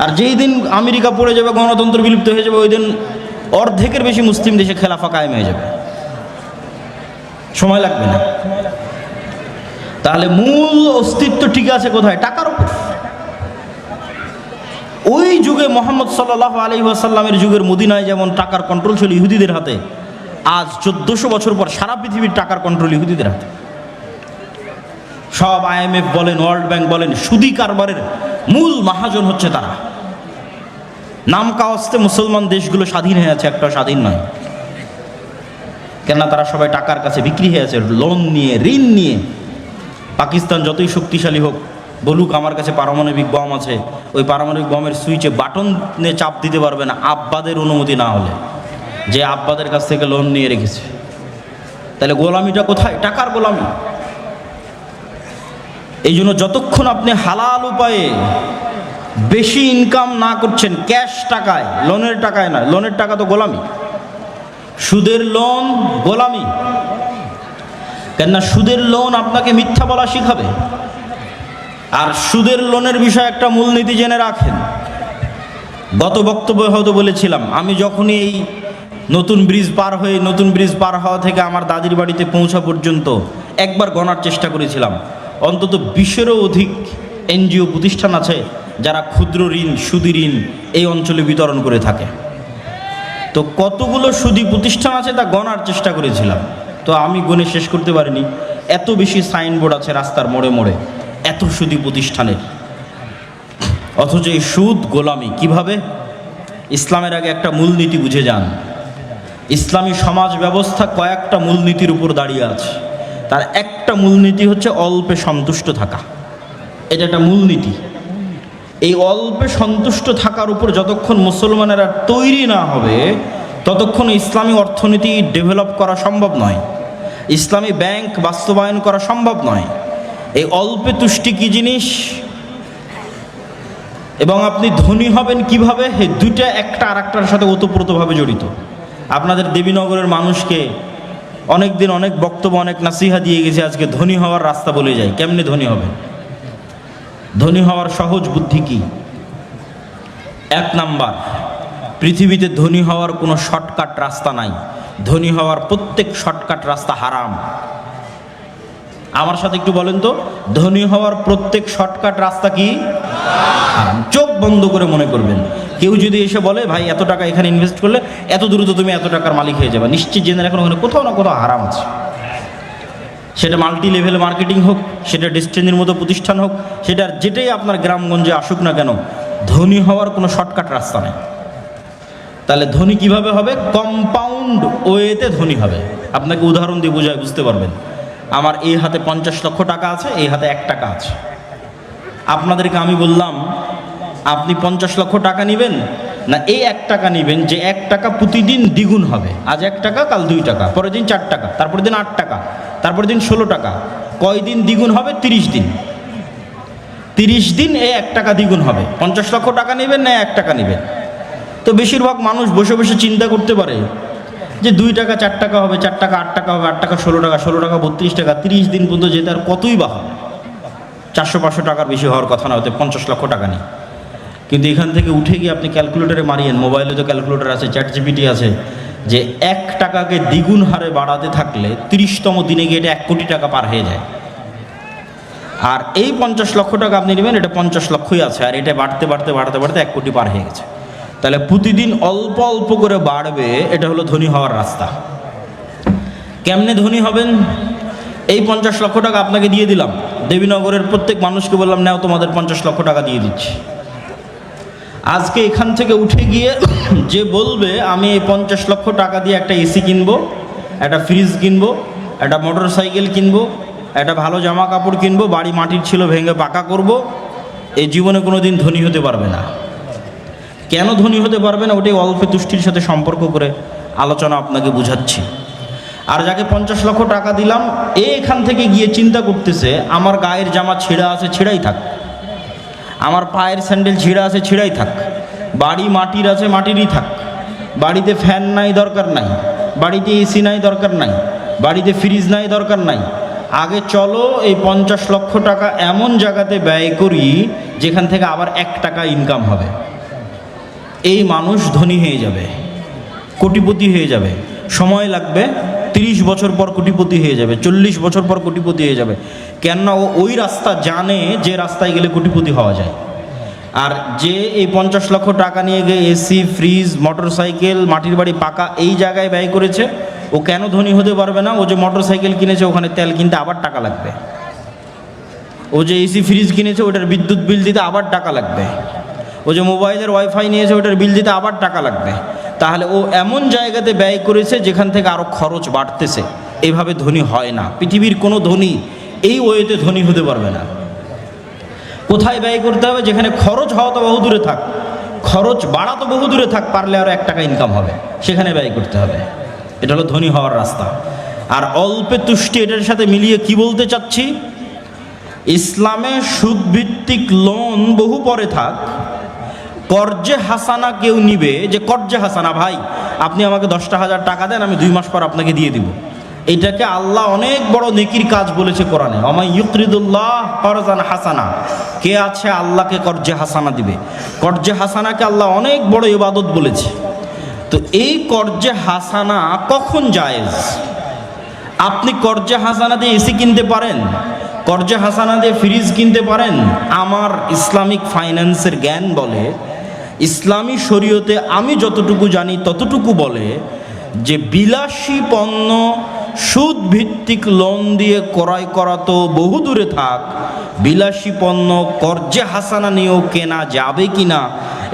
আর যেই দিন আমেরিকা পড়ে যাবে, গণতন্ত্র বিলুপ্ত হয়ে যাবে, ওই দিন অর্ধেকের বেশি মুসলিম দেশে খেলাফা কায়েম হয়ে যাবে। সময় লাগবে না। তাহলে মূল অস্তিত্ব ঠিক আছে কোথায়? টাকার উপর। ওই যুগে মুহাম্মদ সাল্লাল্লাহু আলাইহি ওয়াসাল্লামের যুগের মদিনায় যেমন টাকার কন্ট্রোল ছিল ইহুদিদের হাতে, আজ 1400 বছর পর সারা পৃথিবীর টাকার কন্ট্রোল ইহুদিদের হাতে। সব IMF বলেন, ওয়ার্ল্ড ব্যাংক বলেন, সুদি কারবারের মূল মহাজন হচ্ছে তারা। নাম কাওয়াস্তে মুসলমান দেশগুলো স্বাধীন হয়ে আছে, একটা স্বাধীন নয়। কেননা তারা সবাই টাকার কাছে বিক্রি হয়ে আছে, লোন নিয়ে, ঋণ নিয়ে। পাকিস্তান যতই শক্তিশালী হোক, বলুক আমার কাছে পারমাণবিক বম আছে, ওই পারমাণবিক বমের সুইচে বাটনে চাপ দিতে পারবে না আব্বাদের অনুমতি না হলে, যে আব্বাদের কাছ থেকে লোন নিয়ে রেখেছে। তাহলে গোলামিটা কোথায়? টাকার গোলামি। এই জন্য যতক্ষণ আপনি হালাল উপায়ে বেশি ইনকাম না করছেন, ক্যাশ টাকায়, লোনের টাকায় না, লোনের টাকা তো গোলামি। সুদের লোন গোলামি। কেননা সুদের লোন আপনাকে মিথ্যা বলা শিখাবে। আর সুদের লোনের বিষয়ে একটা মূলনীতি জেনে রাখেন। গত বক্তব্যে হয়তো বলেছিলাম, আমি যখনই এই নতুন ব্রিজ পার হওয়া থেকে আমার দাদির বাড়িতে পৌঁছা পর্যন্ত একবার গণার চেষ্টা করেছিলাম, অন্তত 20-এরও অধিক এনজিও প্রতিষ্ঠান আছে যারা ক্ষুদ্র ঋণ, সুদি ঋণ এই অঞ্চলে বিতরণ করে থাকে। তো কতগুলো সুদি প্রতিষ্ঠান আছে তা গণার চেষ্টা করেছিলাম, তো আমি গণে শেষ করতে পারিনি। এত বেশি সাইনবোর্ড আছে রাস্তার মোড়ে মোড়ে, এত সুদি প্রতিষ্ঠানের। অথচ এই সুদ গোলামি কিভাবে? ইসলামের আগে একটা মূলনীতি বুঝে যান। ইসলামী সমাজ ব্যবস্থা কয়েকটা মূলনীতির উপর দাঁড়িয়ে আছে। তার একটা মূলনীতি হচ্ছে অল্পে সন্তুষ্ট থাকা। এটা একটা মূলনীতি। এই অল্পে সন্তুষ্ট থাকার উপর যতক্ষণ মুসলমানেরা তৈরি না হবে, ততক্ষণ ইসলামী অর্থনীতি ডেভেলপ করা সম্ভব নয়, ইসলামী ব্যাংক বাস্তবায়ন করা সম্ভব নয়। এই অল্পে তুষ্টি কী জিনিস এবং আপনি ধনী হবেন কিভাবে, এই দুইটা একটা আর একটার সাথে ওতপ্রোতভাবে জড়িত। আপনাদের দেবীনগরের মানুষকে অনেক দিন অনেক বক্তব্য, অনেক নাসিহা দিয়ে গেছে, আজকে ধনী হওয়ার রাস্তা বলে যায়। কেমনে ধনী হবে? ধনী হওয়ার সহজ বুদ্ধি কি? 1 নাম্বার, পৃথিবীতে ধনী হওয়ার কোনো শর্টকাট রাস্তা নাই। ধনী হওয়ার প্রত্যেক শর্টকাট রাস্তা হারাম। আমার সাথে একটু বলেন তো, ধনী হওয়ার প্রত্যেক শর্টকাট রাস্তা কি? হারাম। চোখ বন্ধ করে মনে করবেন। কেউ যদি এসে বলে ভাই এত টাকা এখানে ইনভেস্ট করলে এত দ্রুত তুমি এত টাকার মালিক হয়ে যাবে, নিশ্চিত জেনে রাখুন ওখানে কোথাও না কোথাও হারাম আছে। সেটা মাল্টি লেভেল মার্কেটিং হোক, সেটা ডেস্টিনির মতো প্রতিষ্ঠান হোক, সেটার যেটাই আপনার গ্রামগঞ্জে আসুক না কেন, ধনী হওয়ার কোনো শর্টকাট রাস্তা নেই। তাহলে ধনী কিভাবে হবে? কম্পাউন্ড ওয়েতে ধনী হবে। আপনাকে উদাহরণ দিয়ে বোঝায়, বুঝতে পারবেন। আমার এই হাতে 50 লক্ষ টাকা আছে, এই হাতে 1 টাকা আছে। আপনাদেরকে আমি বললাম আপনি 50 লক্ষ টাকা নেবেন না এই 1 টাকা নেবেন, যে 1 টাকা প্রতিদিন দ্বিগুণ হবে। আজ 1 টাকা, কাল 2 টাকা, পরের দিন 4 টাকা, তারপরের দিন 8 টাকা, তারপরের দিন 16 টাকা। কয়দিন দ্বিগুণ হবে? 30 দিন। 30 দিন এই 1 টাকা দ্বিগুণ হবে। 50 লক্ষ টাকা নেবেন না 1 টাকা নেবেন? তো বেশিরভাগ মানুষ বসে বসে চিন্তা করতে পারে যে 2 টাকা 4 টাকা হবে, 4 টাকা 8 টাকা হবে, 8 টাকা 16 টাকা, 16 টাকা 32 টাকা, 30 দিন পর্যন্ত যেতে আর কতই বা হবে? 400-500 টাকার বেশি হওয়ার কথা না, হতে 50 লক্ষ টাকা নেই। কিন্তু এখান থেকে উঠে গিয়ে আপনি ক্যালকুলেটরে মারিয়েন, মোবাইলে তো ক্যালকুলেটর আছে, চ্যাট জিপিটি আছে, যে 1 টাকাকে দ্বিগুণ হারে বাড়াতে থাকলে 30তম দিনে গিয়ে এটা 1 কোটি টাকা পার হয়ে যায়। আর এই 50 লক্ষ টাকা আপনি নেবেন, এটা 50 লক্ষই আছে, আর এটা বাড়তে বাড়তে বাড়তে বাড়তে 1 কোটি পার হয়ে গেছে। তাহলে প্রতিদিন অল্প অল্প করে বাড়বে, এটা হলো ধনী হওয়ার রাস্তা। কেমনে ধনী হবেন? এই 50 লক্ষ টাকা আপনাকে দিয়ে দিলাম, দেবীনগরের প্রত্যেক মানুষকে বললাম নাও তোমাদের 50 লক্ষ টাকা দিয়ে দিচ্ছি। আজকে এখান থেকে উঠে গিয়ে যে বলবে আমি এই 50 লক্ষ টাকা দিয়ে একটা এসি কিনবো, একটা ফ্রিজ কিনবো, একটা মোটর সাইকেল কিনবো, একটা ভালো জামা কাপড় কিনবো, বাড়ি মাটির ছিল ভেঙে পাকা করব, এই জীবনে কোনো দিন ধনী হতে পারবে না। কেন ধনী হতে পারবে না? ওটাই অল্প তুষ্টির সাথে সম্পর্ক করে আলোচনা আপনাকে বুঝাচ্ছি। আর যাকে 50 লক্ষ টাকা দিলাম, এখান থেকে গিয়ে চিন্তা করতেছে আমার গায়ের জামা ছেঁড়া আছে, ছেঁড়াই থাক, আমার পায়ের স্যান্ডেল ছিঁড়া আছে, ছিঁড়াই থাক, বাড়ি মাটির আছে, মাটিরই থাক, বাড়িতে ফ্যান নাই দরকার নাই, বাড়িতে এসি নাই দরকার নাই, বাড়িতে ফ্রিজ নাই দরকার নাই। আগে চলো এই 50 লক্ষ টাকা এমন জায়গাতে ব্যয় করি যেখান থেকে আবার 1 টাকা ইনকাম হবে। এই মানুষ ধনী হয়ে যাবে, কোটিপতি হয়ে যাবে। সময় লাগবে, 30 বছর পর কোটিপতি হয়ে যাবে, 40 বছর পর কোটিপতি হয়ে যাবে। কেননা ও ওই রাস্তা জানে যে রাস্তায় গেলে কোটিপতি হওয়া যায়। আর যে এই 50 লক্ষ টাকা নিয়ে গিয়ে এসি, ফ্রিজ, মোটর সাইকেল, মাটির বাড়ি পাকা এই জায়গায় ব্যয় করেছে, ও কেন ধনী হতে পারবে না? ও যে মোটর সাইকেল কিনেছে ওখানে তেল কিনতে আবার টাকা লাগবে, ও যে এসি ফ্রিজ কিনেছে ওটার বিদ্যুৎ বিল দিতে আবার টাকা লাগবে, ও ও যে মোবাইলের ওয়াইফাই নিয়েছে ওটার বিল দিতে আবার টাকা লাগবে, তাহলে ও এমন জায়গাতে ব্যয় করেছে যেখান থেকে আরও খরচ বাড়তেছে। এইভাবে ধনী হয় না। পৃথিবীর কোনো ধনী এই ওয়েতে ধনী হতে পারবে না। কোথায় ব্যয় করতে হবে? যেখানে খরচ হওয়া তো বহু দূরে থাক, খরচ বাড়া তো বহু দূরে থাক, পারলে আরও 1 টাকা ইনকাম হবে, সেখানে ব্যয় করতে হবে। এটা হলো ধনী হওয়ার রাস্তা। আর অল্পে তুষ্টি, এটার সাথে মিলিয়ে কি বলতে চাচ্ছি, ইসলামে সুদভিত্তিক লোন বহু পরে থাক, কর্জে হাসানা কেউ নিবে, যে কর্জে হাসানা, ভাই আপনি আমাকে 10,000 টাকা দেন, আমি 2 মাস পর আপনাকে দিয়ে দিব, এটাকে আল্লাহ অনেক বড় নেকির কাজ বলেছে কোরআনে। আমায় ইউকরিদুল্লাহ করজান হাসানা, কে আছে আল্লাহকে কর্জে হাসানা দিবে? কর্জে হাসানাকে আল্লাহ অনেক বড় ইবাদত বলেছে। তো এই কর্জে হাসানা কখন জায়েজ? আপনি কর্জে হাসানা দিয়ে এসি কিনতে পারেন, কর্জে হাসানা দিয়ে ফ্রিজ কিনতে পারেন। আমার ইসলামিক ফাইন্যান্সের জ্ঞান বলে, ইসলামী শরীয়তে আমি যতটুকু জানি ততটুকু বলে যে বিলাসী পণ্য সুদ ভিত্তিক লোন দিয়ে ক্রয় করা তো বহু দূরে থাক, বিলাসী পণ্য কর্জে হাসানা নিয়েও কেনা যাবে কিনা,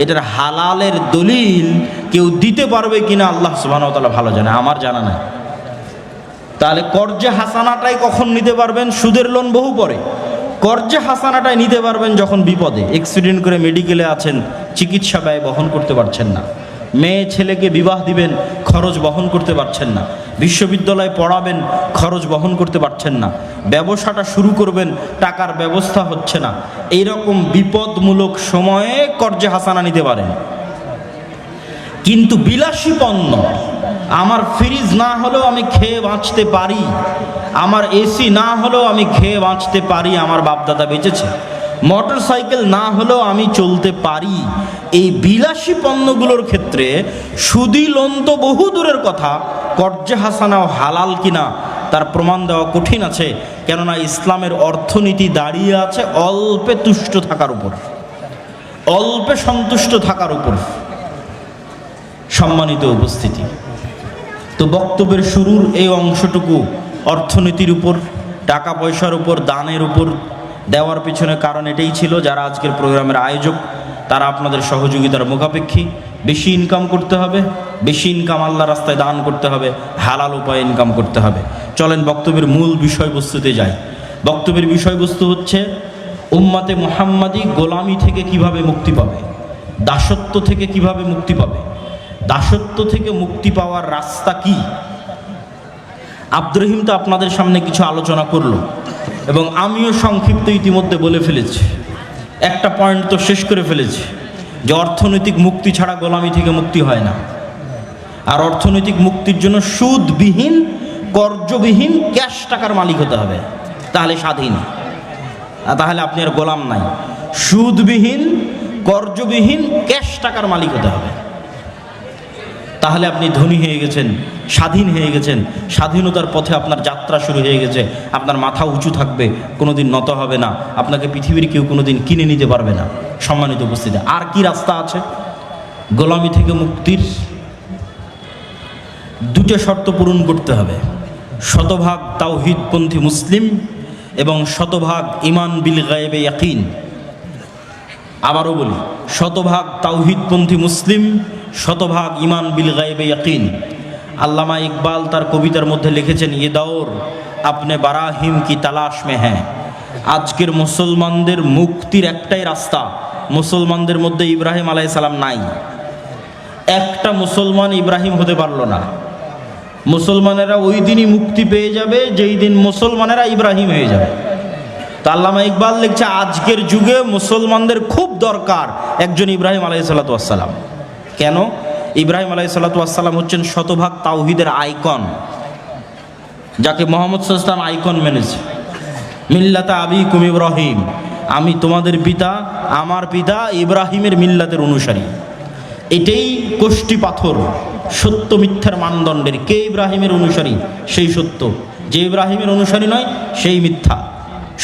এটার হালালের দলিল কেউ দিতে পারবে কিনা আল্লাহ সুবহানাহু ওয়া তাআলা ভালো জানে, আমার জানা নাই। তাহলে কর্জে হাসানাটাই কখন নিতে পারবেন? সুদের লোন বহু পরে। কর্জে হাসানাটাই নিতে পারবেন যখন বিপদে, অ্যাক্সিডেন্ট করে মেডিকেলে আছেন, চিকিৎসা ব্যয় বহন করতে পারছেন না, মেয়ে ছেলেকে বিবাহ দিবেন, খরচ বহন করতে পারছেন না, বিশ্ববিদ্যালয়ে পড়াবেন, খরচ বহন করতে পারছেন না, ব্যবসাটা শুরু করবেন, টাকার ব্যবস্থা হচ্ছে না, এইরকম বিপদমূলক সময়ে কর্জে হাসানা নিতে পারেন। কিন্তু বিলাসী পণ্য, আমার ফ্রিজ না হলেও আমি খেয়ে বাঁচতে পারি, আমার এসি না হলেও আমি খেয়ে বাঁচতে পারি, আমার বাপদাদা বেঁচেছে, মোটর সাইকেল না হলেও আমি চলতে পারি, এই বিলাসী পণ্যগুলোর ক্ষেত্রে সুদি লোন তো বহু দূরের কথা, কর্জে হাসানাও হালাল কিনা তার প্রমাণ দেওয়া কঠিন আছে। কেননা ইসলামের অর্থনীতি দাঁড়িয়ে আছে অল্পে তুষ্ট থাকার উপর, অল্পে সন্তুষ্ট থাকার উপর। সম্মানিত উপস্থিতি, তো বক্তব্যের শুরুর এই অংশটুকু অর্থনীতির উপর, টাকা পয়সার উপর, দানের উপর দেওয়ার পিছনে কারণ এটাই ছিল, যারা আজকের প্রোগ্রামের আয়োজক তারা আপনাদের সহযোগিতার মুখাপেক্ষী। বেশি ইনকাম করতে হবে, বেশি ইনকাম আল্লাহ রাস্তায় দান করতে হবে, হালাল উপায়ে ইনকাম করতে হবে। চলেন বক্তব্যের মূল বিষয়বস্তুতে যাই। বক্তব্যের বিষয়বস্তু হচ্ছে উম্মাতে মুহাম্মাদি গোলামি থেকে কিভাবে মুক্তি পাবে, দাসত্ব থেকে কিভাবে মুক্তি পাবে, দাসত্ব থেকে মুক্তি পাওয়ার রাস্তা কি। আব্দুর রহিম তো আপনাদের সামনে কিছু আলোচনা করলো এবং আমিও সংক্ষিপ্ত ইতিমধ্যে বলে ফেলেছি, একটা পয়েন্ট তো শেষ করে ফেলেছি যে অর্থনৈতিক মুক্তি ছাড়া গোলামি থেকে মুক্তি হয় না। আর অর্থনৈতিক মুক্তির জন্য সুদবিহীন, কর্জবিহীন ক্যাশ টাকার মালিক হতে হবে, তাহলে স্বাধীন, তাহলে আপনি আর গোলাম নাই। সুদবিহীন, কর্জবিহীন ক্যাশ টাকার মালিক হতে হবে, তাহলে আপনি ধনী হয়ে গেছেন, স্বাধীন হয়ে গেছেন, স্বাধীনতার পথে আপনার যাত্রা শুরু হয়ে গেছে। আপনার মাথা উঁচু থাকবে, কোনোদিন নত হবে না, আপনাকে পৃথিবীর কেউ কোনোদিন কিনে নিতে পারবে না। সম্মানিত উপস্থিতি, আর কি রাস্তা আছে গোলামি থেকে মুক্তির? 2টা শর্ত পূরণ করতে হবে, শতভাগ তাওহীদপন্থী মুসলিম এবং শতভাগ ঈমান বিল গায়বে ইয়াকিন। আবারও বলি, শতভাগ তাওহীদপন্থী মুসলিম, শতভাগ ঈমান বিল গায়বে ইয়াকিন। আল্লামা ইকবাল তার কবিতার মধ্যে লিখেছেন, ये दौर अपने बराहिम की तलाश में है। আজকের মুসলমানদের মুক্তির একটাই রাস্তা, মুসলমানদের মধ্যে ইব্রাহিম আলাইহিস সালাম নাই। একটা মুসলমান ইব্রাহিম হতে পারলো না। মুসলমানেরা ওই দিনই মুক্তি পেয়ে যাবে যেই দিন মুসলমানেরা ইব্রাহিম হয়ে যাবে। তা আল্লামা ইকবাল লিখছে, আজকের যুগে মুসলমানদের খুব দরকার একজন ইব্রাহিম আলাইহিসসালাতু ওয়াসসালাম। কেন? ইব্রাহিম আলাইহিসসালাতু ওয়াসসালাম হচ্ছেন শতভাগ তাওহীদের আইকন, যাকে মুহাম্মদ সাল্লাল্লাহু আলাইহি ওয়াসাল্লাম আইকন মেনেছে। মিল্লাতা আবিকুম ইব্রাহিম, আমি তোমাদের পিতা, আমার পিতা ইব্রাহিমের মিল্লাতের অনুসারী। এটাই কোষ্টি পাথর সত্য মিথ্যার মানদণ্ডের। কে ইব্রাহিমের অনুসারী সেই সত্য, যে ইব্রাহিমের অনুসারী নয় সেই মিথ্যা।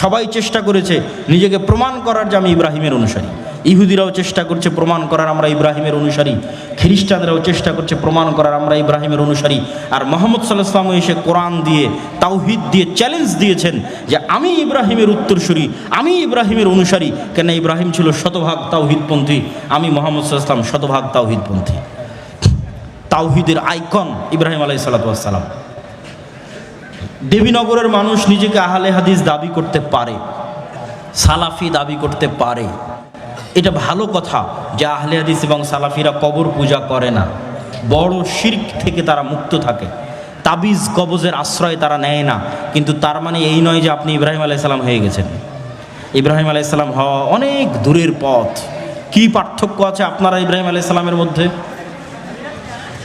সবাই চেষ্টা করেছে নিজেকে প্রমাণ করার যে আমি ইব্রাহিমের অনুসারী, ইহুদিরাও চেষ্টা করছে প্রমাণ করার আমরা ইব্রাহিমের অনুসারী, খ্রিস্টানরাও চেষ্টা করছে প্রমাণ করার আমরা ইব্রাহিমের অনুসারী। আর মুহাম্মদ সাল্লাল্লাহু আলাইহি ওয়াসাল্লাম এসে কোরআন দিয়ে, তাওহীদ দিয়ে চ্যালেঞ্জ দিয়েছেন যে আমি ইব্রাহিমের উত্তরসূরি, আমি ইব্রাহিমের অনুসারী। কেন? ইব্রাহিম ছিল শতভাগ তাওহীদপন্থী, আমি মুহাম্মদ সাল্লাল্লাহু আলাইহি ওয়াসাল্লাম শতভাগ তাওহীদপন্থী। তাওহীদের আইকন ইব্রাহিম আলাইহিস সালাতু ওয়াস সালাম। দেবীনগরের মানুষ নিজেকে আহলে হাদিস দাবি করতে পারে, সালাফি দাবি করতে পারে, এটা ভালো কথা যে আহলে হাদিস এবং সালাফিরা কবর পূজা করে না, বড় শিরক থেকে তারা মুক্ত থাকে, তাবিজ কবজের আশ্রয় তারা নেয় না। কিন্তু তার মানে এই নয় যে আপনি ইব্রাহিম আলাইহিস সালাম হয়ে গেছেন। ইব্রাহিম আলাইহিস সালাম হওয়া অনেক দূরের পথ। কি পার্থক্য আছে আপনারা ইব্রাহিম আলাইহিস সালামের মধ্যে?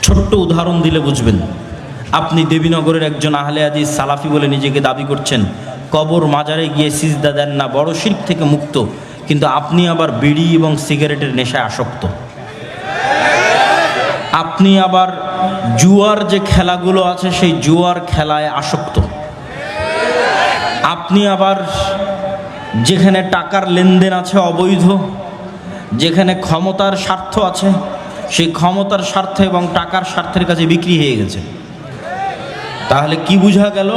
ছোট্ট উদাহরণ দিলে বুঝবেন। আপনি দেবীনগরের একজন আহলে হাদিস সালাফি বলে নিজেকে দাবি করছেন, কবর মাজারে গিয়ে সিজদা দেন না, বড় শিরক থেকে মুক্ত, কিন্তু আপনি আবার বিড়ি এবং সিগারেটের নেশায় আসক্ত। আপনি আবার জুয়ার যে খেলাগুলো আছে সেই জুয়ার খেলায় আসক্ত। আপনি আবার যেখানে টাকার লেনদেন আছে অবৈধ, যেখানে ক্ষমতার স্বার্থ আছে, সেই ক্ষমতার স্বার্থ এবং টাকার স্বার্থের কাছে বিক্রি হয়ে গেছে। তাহলে কি বোঝা গেল?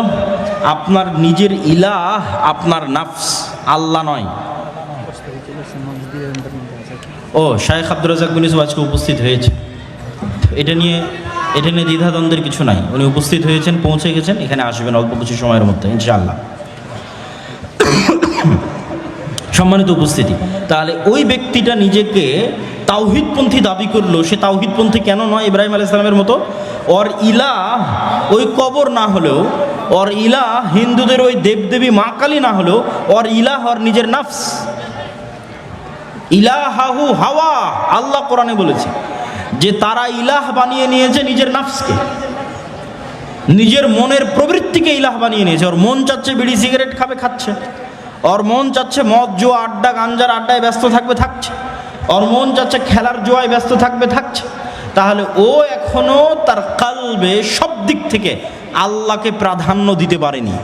আপনার নিজের ইলাহ আপনার নাফস, আল্লাহ নয়। ও শায়েখ আব্দুর রাজ্জাক বিন ইউসুফ আজকে উপস্থিত হয়েছে, এটা নিয়ে দ্বিধাদ্বন্দ্বের কিছু নাই। উনি উপস্থিত হয়েছেন, পৌঁছে গেছেন, এখানে আসবেন অল্প কিছু সময়ের মধ্যে ইনশাআল্লাহ। সম্মানিত উপস্থিতি, তাহলে ওই ব্যক্তিটা নিজেকে তাওহীদপন্থী দাবি করলো, সে তাওহীদপন্থী কেন নয় ইব্রাহিম আলাইহিস সালামের মতো? ওর ইলাহ ওই কবর না হলেও, ওর ইলাহ হিন্দুদের ওই দেবদেবী মা কালী না হলেও, ওর ইলাহ ওর নিজের নাফস। ইলাহাহু হাওয়া, আল্লাহ কোরআনে বলেছে যে তারা ইলাহ বানিয়ে নিয়েছে নিজের নাফসকে, নিজের মনের প্রবৃত্তিকে ইলাহ বানিয়ে নিয়েছে। ওর মন চাচ্ছে বিড়ি সিগারেট খাবে, খাচ্ছে। ওর মন চাচ্ছে মদ জুয়া আড্ডা গাঞ্জার আড্ডায় ব্যস্ত থাকবে, থাকছে। ওর মন চাচ্ছে খেলার জুয়ায় ব্যস্ত থাকবে, থাকছে। তাহলে ও এখনো তার কালবে সব দিক থেকে আল্লাহকে প্রাধান্য দিতে পারেনি।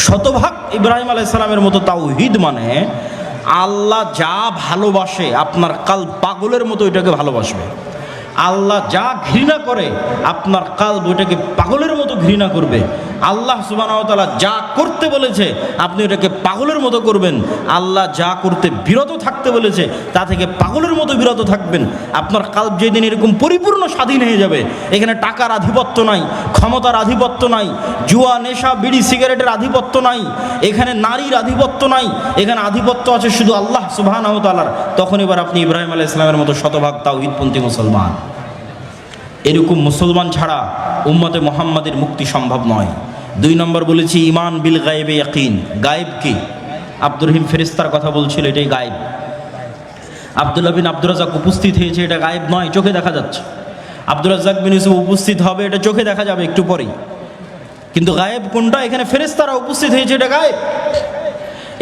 শতভাগ ইব্রাহিম আলাইহিস সালামের মতো তাওহীদ মানে আল্লাহ যা ভালোবাসে আপনার কাল পাগলের মতো ওইটাকে ভালোবাসবে। আল্লাহ যা ঘৃণা করে আপনার কালব ওইটাকে পাগলের মতো ঘৃণা করবে। আল্লাহ সুবহানাহু ওয়া তাআলা যা করতে বলেছে আপনি ওটাকে পাগলের মতো করবেন। আল্লাহ যা করতে বিরত থাকতে বলেছে তা থেকে পাগলের মতো বিরত থাকবেন। আপনার কালব যেদিন এরকম পরিপূর্ণ স্বাধীন হয়ে যাবে, এখানে টাকার আধিপত্য নাই, ক্ষমতার আধিপত্য নাই, জুয়া নেশা বিড়ি সিগারেটের আধিপত্য নাই, এখানে নারীর আধিপত্য নাই, এখানে আধিপত্য আছে শুধু আল্লাহ সুবহানাহু ওয়া তাআলার, তখন এবার আপনি ইব্রাহিম আলাইহিস সালামের মতো শতভাগ তাওহীদপন্থী মুসলমান। এরকম মুসলমান ছাড়া উম্মতে মুহাম্মাদের মুক্তি সম্ভব নয়। 2 নম্বর বলেছি ঈমান বিল গায়বে ইয়াকিন। গায়েব কি? আব্দুর রহিম ফেরেশতার কথা বলছিল, এটাই গায়েব। আব্দুল্লাহ বিন আব্দুর রাজ্জাক উপস্থিত হয়েছে, এটা গায়েব নয়, চোখে দেখা যাচ্ছে। আব্দুর রাজ্জাক বিন ইউসুফ উপস্থিত হবে, এটা চোখে দেখা যাবে একটু পরেই। কিন্তু গায়েব কোনটা? এখানে ফেরেশতারা উপস্থিত হয়েছে, এটা গায়েব।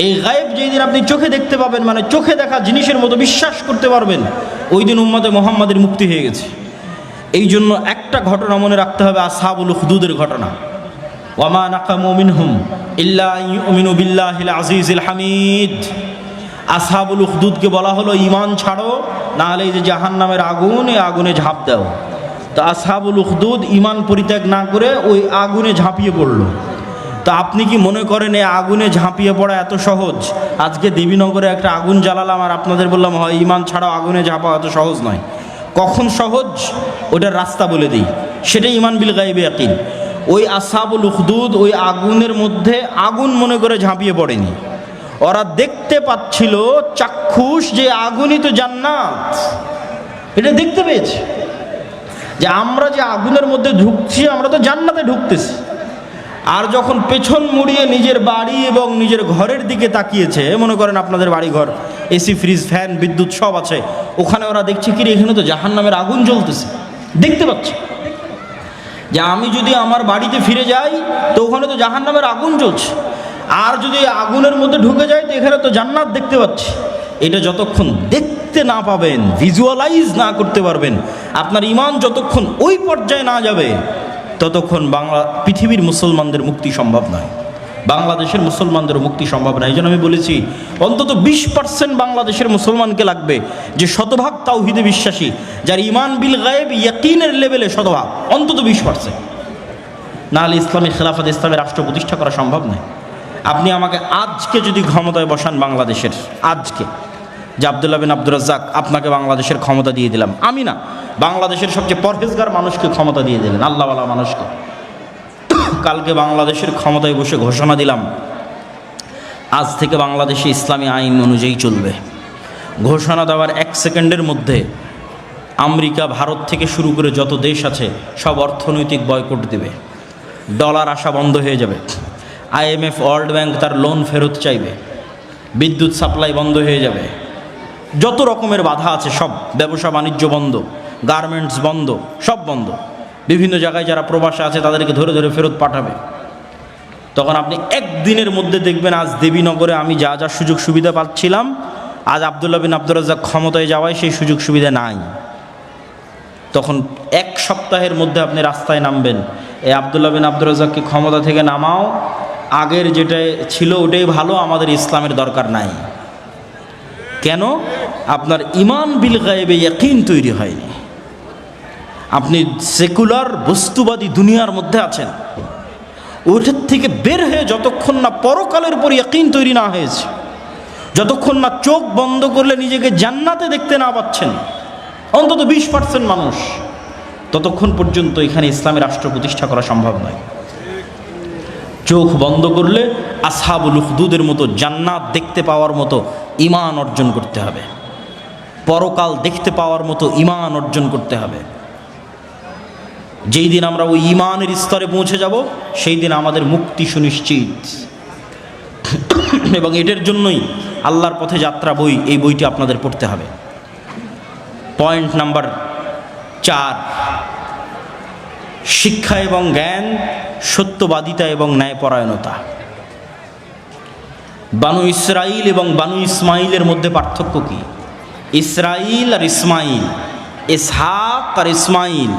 এই গায়েব যেই দিন আপনি চোখে দেখতে পাবেন, মানে চোখে দেখা জিনিসের মতো বিশ্বাস করতে পারবেন, ওই দিন উম্মতে মুহাম্মাদের মুক্তি হয়ে গেছে। এই জন্য একটা ঘটনা মনে রাখতে হবে, আসহাবুল উখদুদের ঘটনা। ওয়ামা নাকামু মিনহুম ইল্লা আইয়ুমিনু বিল্লাহিল আজিজিল হামিদ। আসহাবুল উখদুদকে বলা হলো ঈমান ছাড়ো, না হলে এই যে জাহান্নামের আগুন, এই আগুনে ঝাঁপ দাও। তো আসহাবুল উখদুদ ঈমান পরিত্যাগ না করে ওই আগুনে ঝাঁপিয়ে পড়লো। তো আপনি কি মনে করেন এই আগুনে ঝাঁপিয়ে পড়া এত সহজ? আজকে দেবীনগরে একটা আগুন জ্বালালাম আর আপনাদের বললাম হয় ঈমান ছাড়াও আগুনে ঝাঁপা এত সহজ নয়। কখন সহজ ওটার রাস্তা বলে দিই, সেটাই ঈমান বিল গায়বে ইয়াকিন। ওই আসহাবুল উখদুদ ওই আগুনের মধ্যে আগুন মনে করে ঝাঁপিয়ে পড়েনি, ওরা দেখতে পাচ্ছিল চাক্ষুষ যে আগুনই তো জান্নাত, এটা দেখতে পেয়েছে যে আমরা যে আগুনের মধ্যে ঢুকছি আমরা তো জান্নাতে ঢুকতেছি। আর যখন পেছন মুড়িয়ে নিজের বাড়ি এবং নিজের ঘরের দিকে তাকিয়েছে, মনে করেন আপনাদের বাড়ি ঘর এসি ফ্রিজ ফ্যান বিদ্যুৎ সব আছে, ওখানে ওরা দেখছে কি এখানে তো জাহান্নামের আগুন জ্বলতেছে, দেখতে পাচ্ছে যে আমি যদি আমার বাড়িতে ফিরে যাই তো ওখানে তো জাহান্নামের আগুন জ্বলছে, আর যদি আগুনের মধ্যে ঢুকে যাই তো এখানে তো জান্নাত দেখতে পাচ্ছি। এটা যতক্ষণ দেখতে না পাবেন, ভিজুয়ালাইজ না করতে পারবেন, আপনার ঈমান যতক্ষণ ওই পর্যায়ে না যাবে ততক্ষণ পৃথিবীর মুসলমানদের মুক্তি সম্ভব নয়। বাংলাদেশের মুসলমানদের মুক্তি সম্ভব না। এই জন্য আমি বলেছি অন্তত 20% বাংলাদেশের মুসলমানকে লাগবে যে শতভাগ তাওহীদে বিশ্বাসী, যার ঈমান বিল গায়ব ইয়াকিনের লেভেলে শতভাগ, অন্তত 20%। নাহলে ইসলামী খেলাফত, ইসলামী রাষ্ট্র প্রতিষ্ঠা করা সম্ভব নয়। আপনি আমাকে আজকে যদি ক্ষমতায় বসান বাংলাদেশের, আজকে যে আব্দুল্লাহ বিন আব্দুর রাজ্জাক আপনাকে বাংলাদেশের ক্ষমতা দিয়ে দিলাম, আমি না, বাংলাদেশের সবচেয়ে পরহেজগার মানুষকে ক্ষমতা দিয়ে দিলেন, আল্লাহওয়ালা মানুষকে, কালকে বাংলাদেশের ক্ষমতায় বসে ঘোষণা দিলাম আজ থেকে বাংলাদেশে ইসলামী আইন অনুযায়ী চলবে। ঘোষণা দেওয়ার 1 সেকেন্ডের মধ্যে আমেরিকা, ভারত থেকে শুরু করে যত দেশ আছে সব অর্থনৈতিক বয়কট দেবে, ডলার আসা বন্ধ হয়ে যাবে, IMF ওয়ার্ল্ড ব্যাংক তার লোন ফেরত চাইবে, বিদ্যুৎ সাপ্লাই বন্ধ হয়ে যাবে, যত রকমের বাধা আছে সব, ব্যবসা বাণিজ্য বন্ধ, গার্মেন্টস বন্ধ, সব বন্ধ। বিভিন্ন জায়গায় যারা প্রবাসে আছে তাদেরকে ধরে ধরে ফেরত পাঠাবে। তখন আপনি একদিনের মধ্যে দেখবেন আজ দেবীনগরে আমি যা যা সুযোগ সুবিধা পাচ্ছিলাম, আজ আব্দুল্লাহ বিন আব্দুর রাজ্জাক ক্ষমতায় যাওয়ায় সেই সুযোগ সুবিধা নাই। তখন 1 সপ্তাহের মধ্যে আপনি রাস্তায় নামবেন, এই আব্দুল্লাহ বিন আব্দুর রাজ্জাককে ক্ষমতা থেকে নামাও, আগের যেটা ছিল ওটাই ভালো, আমাদের ইসলামের দরকার নাই। কেন? আপনার ঈমান বিল গায়বে ইয়াকিন তৈরি হয়নি। আপনি সেকুলার বস্তুবাদী দুনিয়ার মধ্যে আছেন, ওইটার থেকে বের হয়ে যতক্ষণ না পরকালের উপর ইয়াকিন তৈরি না হয়েছে, যতক্ষণ না চোখ বন্ধ করলে নিজেকে জান্নাতে দেখতে না পাচ্ছেন অন্তত 20% মানুষ, ততক্ষণ পর্যন্ত এখানে ইসলামী রাষ্ট্র প্রতিষ্ঠা করা সম্ভব নয়। চোখ বন্ধ করলে আসহাবুল উখদুদের মতো জান্নাত দেখতে পাওয়ার মতো ঈমান অর্জন করতে হবে, পরকাল দেখতে পাওয়ার মতো ঈমান অর্জন করতে হবে। যেই দিন আমরা ওই ঈমানের স্তরে পৌঁছে যাব সেই দিন আমাদের মুক্তি সুনিশ্চিত। এবং এটার জন্যই আল্লাহর পথে যাত্রা বই, এই বইটি আপনাদের পড়তে হবে। পয়েন্ট নাম্বার 4, শিক্ষা এবং জ্ঞান, সত্যবাদিতা এবং ন্যায়পরায়ণতা। বানু ইসরাইল এবং বানু ইসমাইলের মধ্যে পার্থক্য কি? ইসরাইল আর ইসমাইল, ইসহাক আর ইসমাইল,